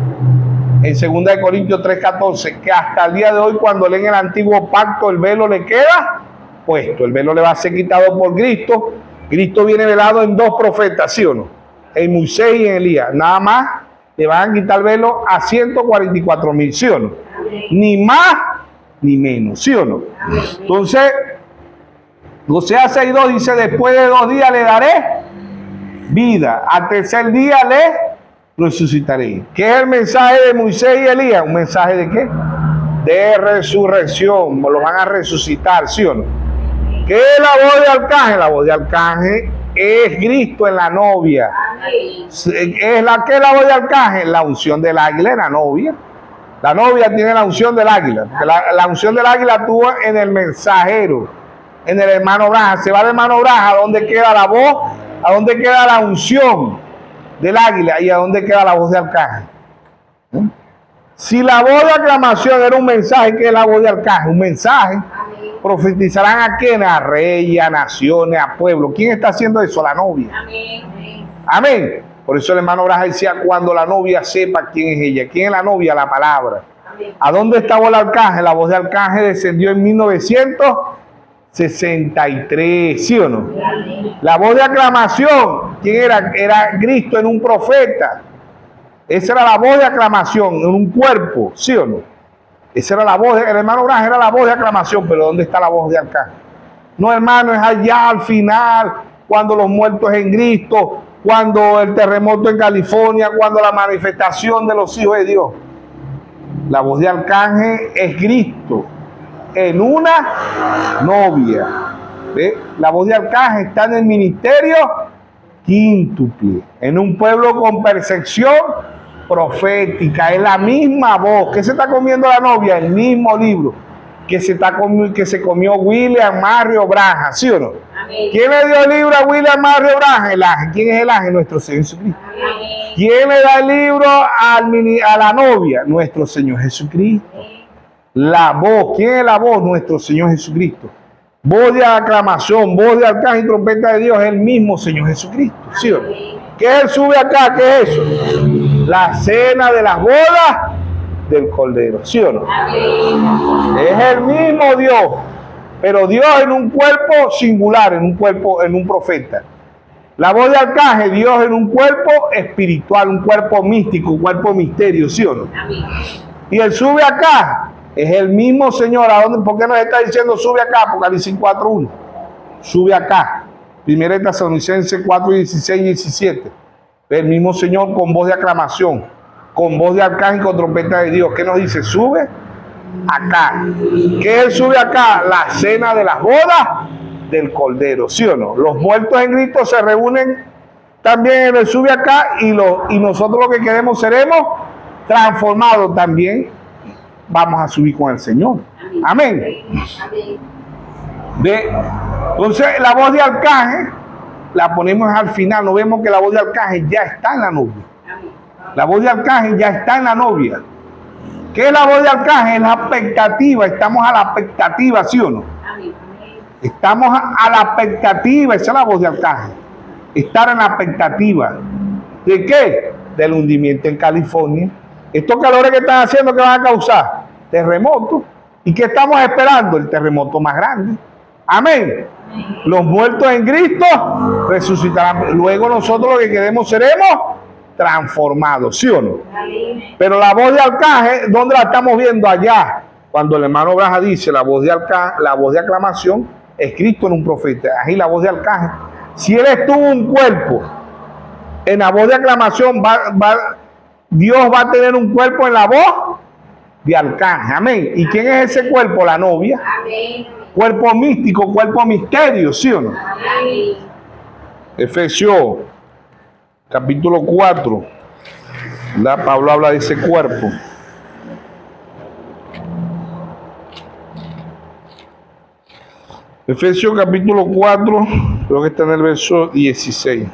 2 Corintios 3:14, que hasta el día de hoy, cuando leen el antiguo pacto, el velo le queda puesto. El velo le va a ser quitado por Cristo. Cristo viene velado en 2 profetas, ¿sí o no? En Moisés y en Elías. Nada más le van a quitar el velo a 144,000, ¿sí o no? Ni más ni menos, ¿sí o no? Entonces, Oseas 6:2 dice: después de 2 días le daré vida, al tercer día le resucitaré. ¿Qué es el mensaje de Moisés y Elías? ¿Un mensaje de qué? De resurrección. Lo van a resucitar, ¿sí o no? ¿Qué es la voz de arcángel? La voz de arcángel es Cristo en la novia. ¿Qué es la voz de arcángel? La unción del águila en la novia. La novia tiene la unción del águila. La unción del águila tuvo en el mensajero, en el hermano Braga. Se va el hermano Braga, ¿a dónde queda la voz? ¿A dónde queda la unción del águila? ¿Y a dónde queda la voz de arcángel? Si la voz de aclamación era un mensaje, ¿qué es la voz de arcángel? Un mensaje. Profetizarán a quién, a reyes, a naciones, a pueblos. ¿Quién está haciendo eso? La novia. Amén. Amén. Por eso el hermano Braga decía: cuando la novia sepa quién es ella. ¿Quién es la novia? La palabra. Amén. ¿A dónde estaba el arcángel? La voz de arcángel descendió en 1963, ¿sí o no? Amén. La voz de aclamación, ¿quién era? Era Cristo en un profeta. Esa era la voz de aclamación en un cuerpo, ¿sí o no? Esa era la voz, el hermano Braga era la voz de aclamación, pero ¿dónde está la voz de arcángel? No, hermano, es allá al final, cuando los muertos en Cristo, cuando el terremoto en California, cuando la manifestación de los hijos de Dios. La voz de arcángel es Cristo en una novia. ¿Ve? La voz de arcángel está en el ministerio quíntuple, en un pueblo con percepción profética. Es la misma voz. ¿Qué se está comiendo la novia? El mismo libro. que se comió William Mario Branham, ¿sí o no? Amén. ¿Quién le dio el libro a William Mario Branham? El ángel. ¿Quién es el ángel? Nuestro Señor Jesucristo. Amén. ¿Quién le da el libro a la novia? Nuestro Señor Jesucristo. La voz. ¿Quién es la voz? Nuestro Señor Jesucristo. Voz de aclamación, voz de arcángel y trompeta de Dios, es el mismo Señor Jesucristo, ¿sí o no? ¿Qué Él sube acá? ¿Qué es eso? La cena de las bodas del Cordero, ¿sí o no? Amén. Es el mismo Dios, pero Dios en un cuerpo singular, en un profeta. La voz de arcángel, Dios en un cuerpo espiritual, un cuerpo místico, un cuerpo misterio, ¿sí o no? Amén. Y Él sube acá, es el mismo Señor. ¿A dónde? ¿Por qué nos está diciendo sube acá? Apocalipsis 4:1. Sube acá. Primera de Tesalonicenses 4:16 y 17. El mismo Señor con voz de aclamación, con voz de arcángel, con trompeta de Dios. ¿Qué nos dice? Sube acá. ¿Qué Él sube acá? La cena de las bodas del Cordero, ¿sí o no? Los muertos en Cristo se reúnen también en el sube acá y nosotros lo que queremos seremos transformados también. Vamos a subir con el Señor. Amén. Amén. ¿Ve? Entonces la voz de arcángel la ponemos al final. No vemos que la voz de arcángel ya está en la novia. Amén. La voz de arcángel ya está en la novia. ¿Qué es la voz de arcángel? La expectativa. Estamos a la expectativa, ¿sí o no? Amén. Estamos a la expectativa. Esa es la voz de arcángel. Estar en la expectativa. ¿De qué? Del hundimiento en California. Estos calores que están haciendo, que van a causar terremotos. ¿Y qué estamos esperando? El terremoto más grande. Amén. Los muertos en Cristo resucitarán. Luego nosotros lo que queremos seremos transformados, ¿sí o no? Amén. Pero la voz de arcángel, ¿dónde la estamos viendo? Allá. Cuando el hermano Braja dice la voz de arcángel, la voz de aclamación, es Cristo en un profeta. Ahí la voz de arcángel. Si él estuvo un cuerpo, en la voz de aclamación Dios va a tener un cuerpo en la voz de arcángel. Amén. ¿Y quién es ese cuerpo? La novia. Amén. Cuerpo místico, cuerpo misterio, ¿sí o no? Amén. Efesios capítulo 4. Pablo habla de ese cuerpo. Efesios capítulo 4, creo que está en el verso 16.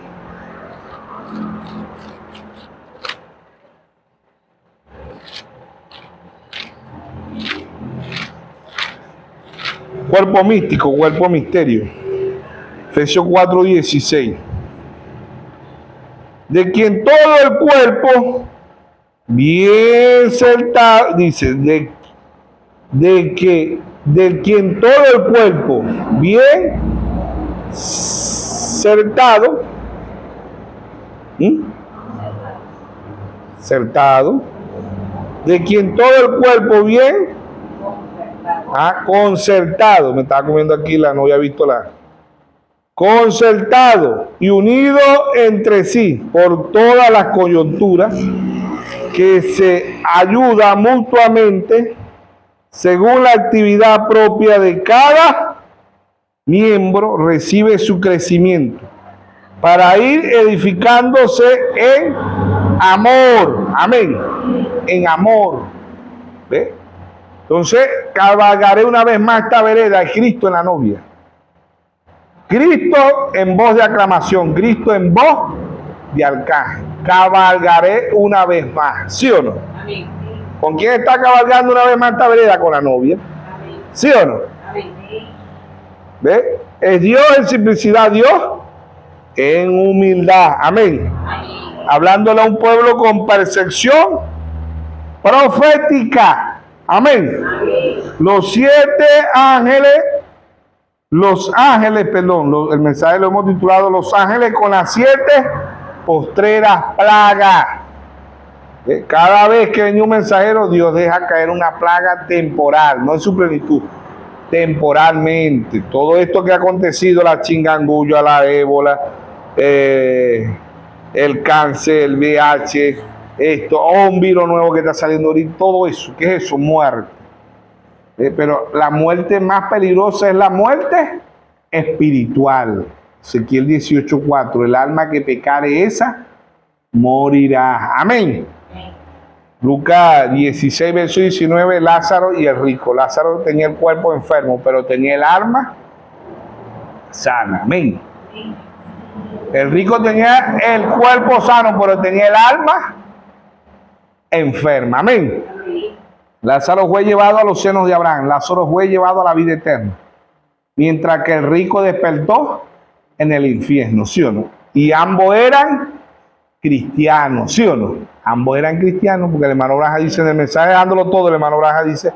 Cuerpo místico, cuerpo misterio. Efesios 4:16. De quien todo el cuerpo, bien sentado, dice, de quien todo el cuerpo, bien sentado, sentado, de quien todo el cuerpo bien concertado, me estaba comiendo aquí no había visto concertado y unido entre sí por todas las coyunturas, que se ayuda mutuamente según la actividad propia de cada miembro, recibe su crecimiento para ir edificándose en amor. Amén. En amor. ¿Ve? Entonces, cabalgaré una vez más esta vereda de Cristo en la novia. Cristo en voz de aclamación, Cristo en voz de arcángel. Cabalgaré una vez más, ¿sí o no? Amén. ¿Con quién está cabalgando una vez más esta vereda? Con la novia. Amén. ¿Sí o no? Amén. ¿Ve? Es Dios en simplicidad, Dios en humildad. Amén. Amén. Hablándole a un pueblo con percepción profética. Amén. Los ángeles, el mensaje lo hemos titulado Los ángeles con las 7 postreras plagas. Cada vez que viene un mensajero, Dios deja caer una plaga temporal, no en su plenitud, temporalmente. Todo esto que ha acontecido, la chingangulla, la ébola, el cáncer, el VIH, un virus nuevo que está saliendo ahorita, todo eso, ¿qué es eso? Muerte. Pero la muerte más peligrosa es la muerte espiritual. Ezequiel 18:4, el alma que pecare esa morirá. Amén. Lucas 16, verso 19, Lázaro y el rico. Lázaro tenía el cuerpo enfermo, pero tenía el alma sana. Amén. El rico tenía el cuerpo sano, pero tenía el alma enferma. Amén. Lázaro fue llevado a los senos de Abraham. Lázaro fue llevado a la vida eterna. Mientras que el rico despertó en el infierno, ¿sí o no? Y ambos eran cristianos, ¿sí o no? Ambos eran cristianos, porque el hermano Braja dice en el mensaje, dándolo todo, el hermano Braja dice,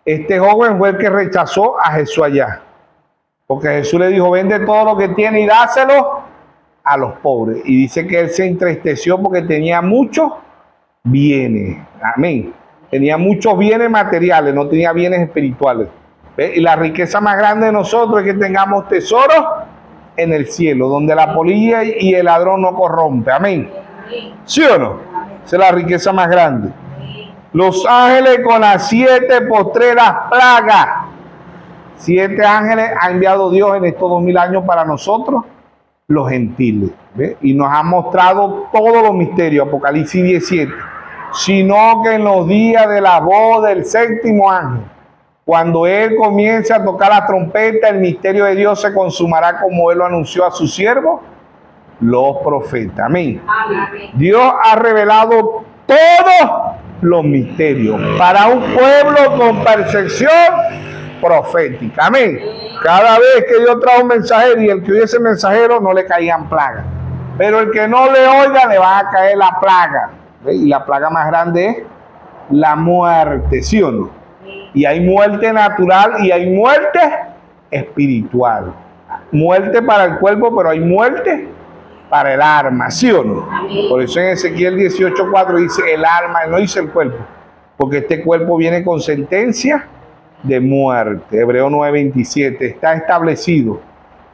este joven fue el que rechazó a Jesús allá. Porque Jesús le dijo, vende todo lo que tiene y dáselo a los pobres. Y dice que él se entristeció porque tenía muchos bienes. Amén. Tenía muchos bienes materiales, no tenía bienes espirituales. ¿Ve? Y la riqueza más grande de nosotros es que tengamos tesoros en el cielo, donde la polilla y el ladrón no corrompe. Amén. ¿Sí o no? Esa es la riqueza más grande. Los ángeles con las 7 postreras plagas. 7 ángeles ha enviado Dios en estos 2000 años para nosotros, los gentiles. ¿Ve? Y nos ha mostrado todos los misterios, Apocalipsis 17. Sino que en los días de la voz del 7º ángel, cuando él comience a tocar la trompeta, el misterio de Dios se consumará como él lo anunció a sus siervos, los profetas. Amén. Amén. Dios ha revelado todos los misterios para un pueblo con percepción profética. Amén. Cada vez que Dios trae un mensajero y el que oye ese mensajero no le caían plagas, pero el que no le oiga le va a caer la plaga. ¿Ve? Y la plaga más grande es la muerte, ¿sí o no? Y hay muerte natural y hay muerte espiritual. Muerte para el cuerpo, pero hay muerte para el alma, ¿sí o no? Por eso en Ezequiel 18:4 dice el alma, no dice el cuerpo, porque este cuerpo viene con sentencia de muerte. Hebreo 9:27 está establecido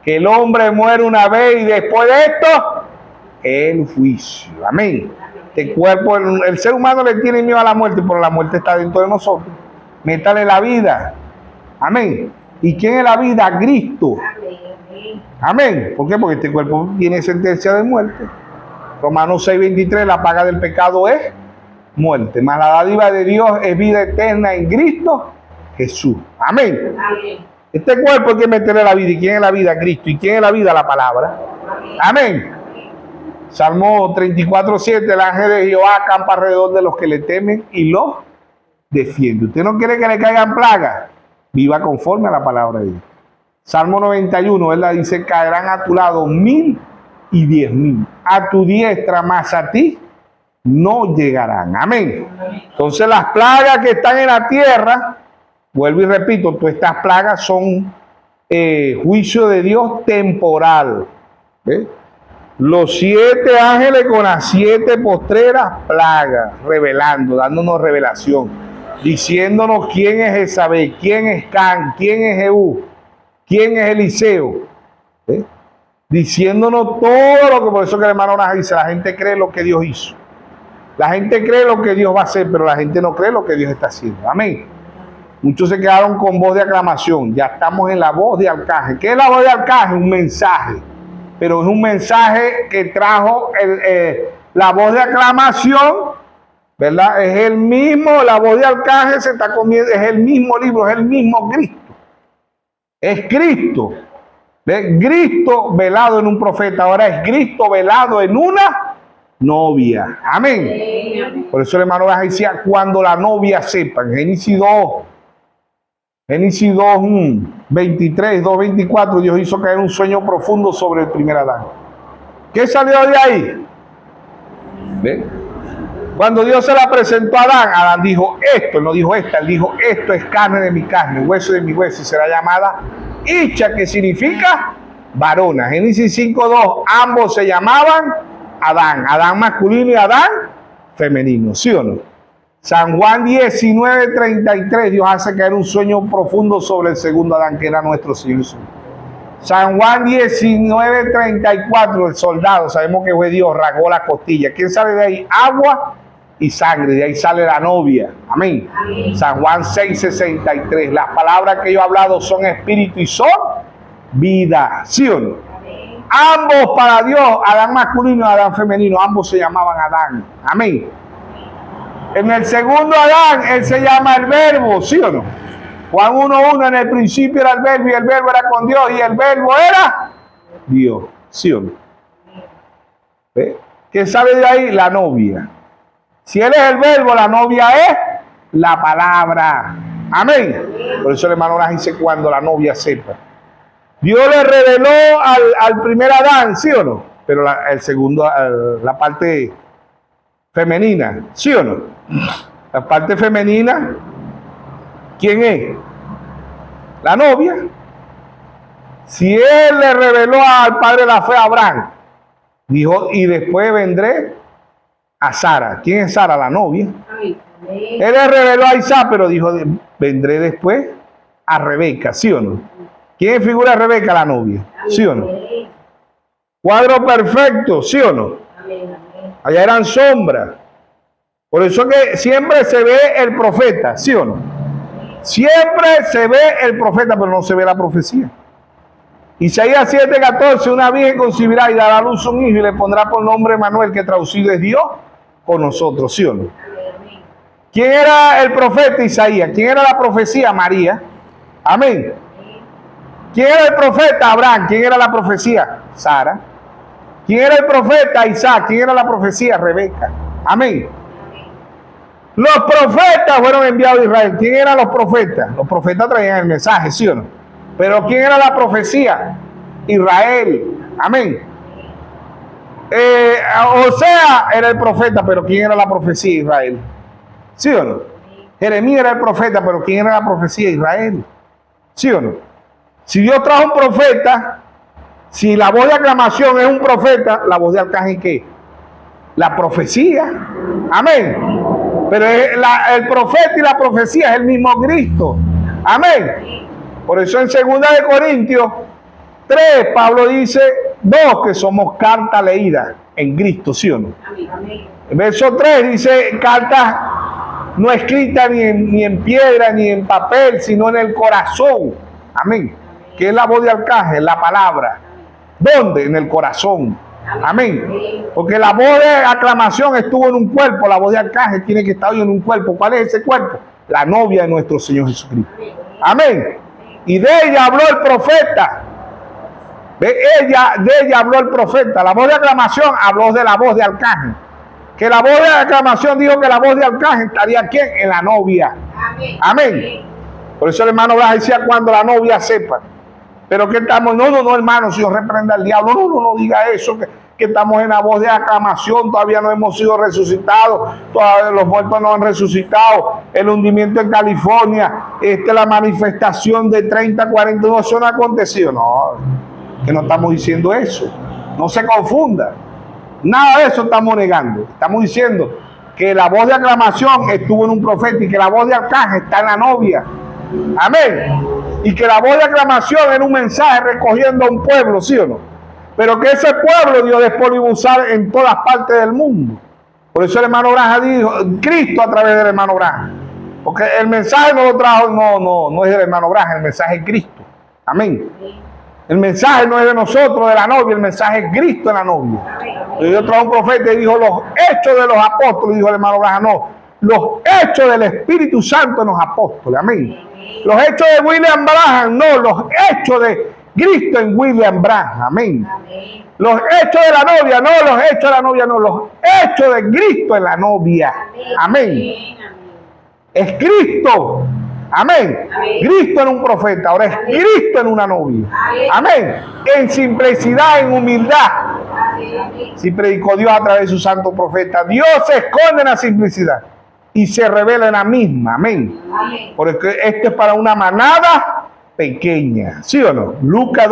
que el hombre muere una vez y después de esto el juicio. Amén. Este cuerpo, el ser humano le tiene miedo a la muerte, pero la muerte está dentro de nosotros. Métale la vida. Amén. ¿Y quién es la vida? Cristo. Amén. ¿Por qué? Porque este cuerpo tiene sentencia de muerte. Romanos 6:23, la paga del pecado es muerte. Mas la dádiva de Dios es vida eterna en Cristo Jesús. Amén. Amén. Este cuerpo hay que meterle la vida. ¿Y quién es la vida? Cristo. ¿Y quién es la vida? La palabra. Amén. Salmo 34:7, el ángel de Jehová acampa alrededor de los que le temen y los defiende. ¿Usted no quiere que le caigan plagas? Viva conforme a la palabra de Dios. Salmo 91, él la dice, caerán a tu lado 1000 y 10.000. A tu diestra, más a ti no llegarán. Amén. Entonces las plagas que están en la tierra, vuelvo y repito, todas estas plagas son juicio de Dios temporal. ¿Ve? Los 7 ángeles con las 7 postreras plagas, revelando, dándonos revelación, diciéndonos quién es Jezabel, quién es Can, quién es Jehú, quién es Eliseo, ¿eh? Diciéndonos todo lo que, por eso que el hermano Naja dice, la gente cree lo que Dios hizo, la gente cree lo que Dios va a hacer, pero la gente no cree lo que Dios está haciendo. Amén. Muchos se quedaron con voz de aclamación, ya estamos en la voz de arcángel. ¿Qué es la voz de arcángel? Un mensaje, pero es un mensaje que trajo la voz de aclamación, ¿verdad? Es el mismo, la voz de arcángel se está comiendo, es el mismo libro, es el mismo Cristo. Es Cristo. ¿Ve? Cristo velado en un profeta, ahora es Cristo velado en una novia. Amén. Por eso el hermano Baja decía, cuando la novia sepa, en Génesis 23, 2:24, Dios hizo caer un sueño profundo sobre el primer Adán. ¿Qué salió de ahí? ¿Ve? Cuando Dios se la presentó a Adán, Adán dijo esto, él no dijo esta, él dijo esto es carne de mi carne, hueso de mi hueso, y será llamada Isha, que significa varona. Génesis 5:2, ambos se llamaban Adán, Adán masculino y Adán femenino, ¿sí o no? San Juan 19:33, Dios hace caer un sueño profundo sobre el segundo Adán, que era nuestro Señor Jesús. San Juan 19:34, el soldado, sabemos que fue Dios, rasgó la costilla. ¿Quién sale de ahí? Agua y sangre, de ahí sale la novia. Amén. Amén. San Juan 6:63, las palabras que yo he hablado son espíritu y son vida, ¿sí o no? Amén. Ambos para Dios, Adán masculino y Adán femenino, ambos se llamaban Adán. Amén. En el segundo Adán, él se llama el verbo, ¿sí o no? Juan 1:1, en el principio era el verbo y el verbo era con Dios y el verbo era Dios, ¿sí o no? ¿Ve? ¿Qué sabe de ahí? La novia. Si él es el verbo, la novia es la palabra. Amén. Por eso el hermano Blas dice cuando la novia sepa. Dios le reveló al primer Adán, ¿sí o no? Pero el segundo, la parte femenina, ¿sí o no? La parte femenina, ¿quién es? La novia. Si él le reveló al padre de la fe a Abraham, dijo, y después vendré a Sara. ¿Quién es Sara? La novia. Amén. Él le reveló a Isaac, pero dijo, vendré después a Rebeca, ¿sí o no? ¿Quién es figura de Rebeca? La novia, ¿sí o no? Cuadro perfecto, ¿sí o no? Amén. Allá eran sombras. Por eso que siempre se ve el profeta, ¿sí o no? Siempre se ve el profeta, pero no se ve la profecía. Isaías 7:14, una virgen concebirá y dará a luz un hijo y le pondrá por nombre Manuel, que traducido es Dios con nosotros, ¿sí o no? ¿Quién era el profeta? Isaías. ¿Quién era la profecía? María. Amén. ¿Quién era el profeta? Abraham. ¿Quién era la profecía? Sara. ¿Quién era el profeta? Isaac. ¿Quién era la profecía? Rebeca. Amén. Los profetas fueron enviados a Israel. ¿Quién eran los profetas? Los profetas traían el mensaje, ¿sí o no? Pero ¿quién era la profecía? Israel. Amén. Osea era el profeta, pero ¿quién era la profecía? Israel. ¿Sí o no? Jeremías era el profeta, pero ¿quién era la profecía? Israel. ¿Sí o no? Si Dios trajo un profeta, si la voz de aclamación es un profeta, la voz de arcángel ¿qué? La profecía. Amén. Pero el profeta y la profecía es el mismo Cristo. Amén. Por eso en 2 de Corintios 3, Pablo dice, 2, que somos carta leída en Cristo, ¿sí o no? Amén. El verso 3 dice, carta no escrita ni en piedra ni en papel, sino en el corazón. Amén. Que es la voz de arcángel, la palabra. ¿Dónde? En el corazón. Amén. Porque la voz de aclamación estuvo en un cuerpo, la voz de arcángel tiene que estar hoy en un cuerpo. ¿Cuál es ese cuerpo? La novia de nuestro Señor Jesucristo. Amén. Y de ella habló el profeta. De ella habló el profeta. La voz de aclamación habló de la voz de arcángel. Que la voz de aclamación dijo que la voz de arcángel estaría aquí en la novia. Amén. Por eso el hermano Blas decía cuando la novia sepa. Pero que estamos, no, hermano, si Dios reprenda al diablo, no diga eso, que estamos en la voz de aclamación, todavía no hemos sido resucitados, todavía los muertos no han resucitado, el hundimiento en California, la manifestación de 30, 42, eso no ha acontecido. No, que no estamos diciendo eso, no se confunda, nada de eso estamos negando, estamos diciendo que la voz de aclamación estuvo en un profeta y que la voz de arcángel está en la novia. Amén. Y que la voz de aclamación era un mensaje recogiendo a un pueblo, ¿sí o no? Pero que ese pueblo Dios después lo iba a usar en todas partes del mundo. Por eso el hermano Braja dijo, Cristo a través del hermano Braja. Porque el mensaje no lo trajo, no es del hermano Braja, el mensaje es Cristo. Amén. El mensaje no es de nosotros, de la novia, el mensaje es Cristo en la novia. Y Dios trajo un profeta y dijo, los hechos de los apóstoles, dijo el hermano Braja, no, los hechos del Espíritu Santo en los apóstoles. Amén. Los hechos de William Branham, no, los hechos de Cristo en William Branham. Amén. Amén. Los hechos de la novia, no, los hechos de la novia, no, los hechos de Cristo en la novia. Amén. Es Cristo. Amén. Cristo en un profeta, ahora es Cristo en una novia. Amén. En simplicidad, en humildad. Si predicó Dios a través de su santo profeta, Dios se esconde en la simplicidad y se revela en la misma. Amén. Porque esto es para una manada pequeña. ¿Sí o no? Lucas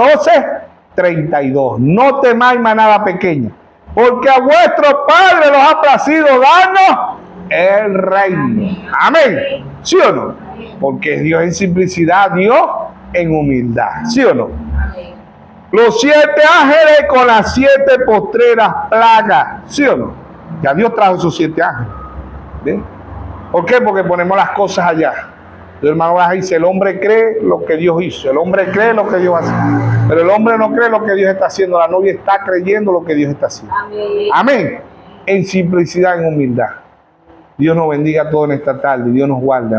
12:32. No temáis manada pequeña, porque a vuestro Padre los ha placido darnos el reino. Amén. ¿Sí o no? Porque es Dios en simplicidad, Dios en humildad. ¿Sí o no? Los 7 ángeles con las 7 postreras plagas. ¿Sí o no? Ya Dios trajo esos 7 ángeles. ¿Bien? ¿Por qué? Porque ponemos las cosas allá. El hermano dice, el hombre cree lo que Dios hizo, el hombre cree lo que Dios hace, pero el hombre no cree lo que Dios está haciendo, la novia está creyendo lo que Dios está haciendo. Amén. En simplicidad, en humildad. Dios nos bendiga a todos en esta tarde. Dios nos guarda.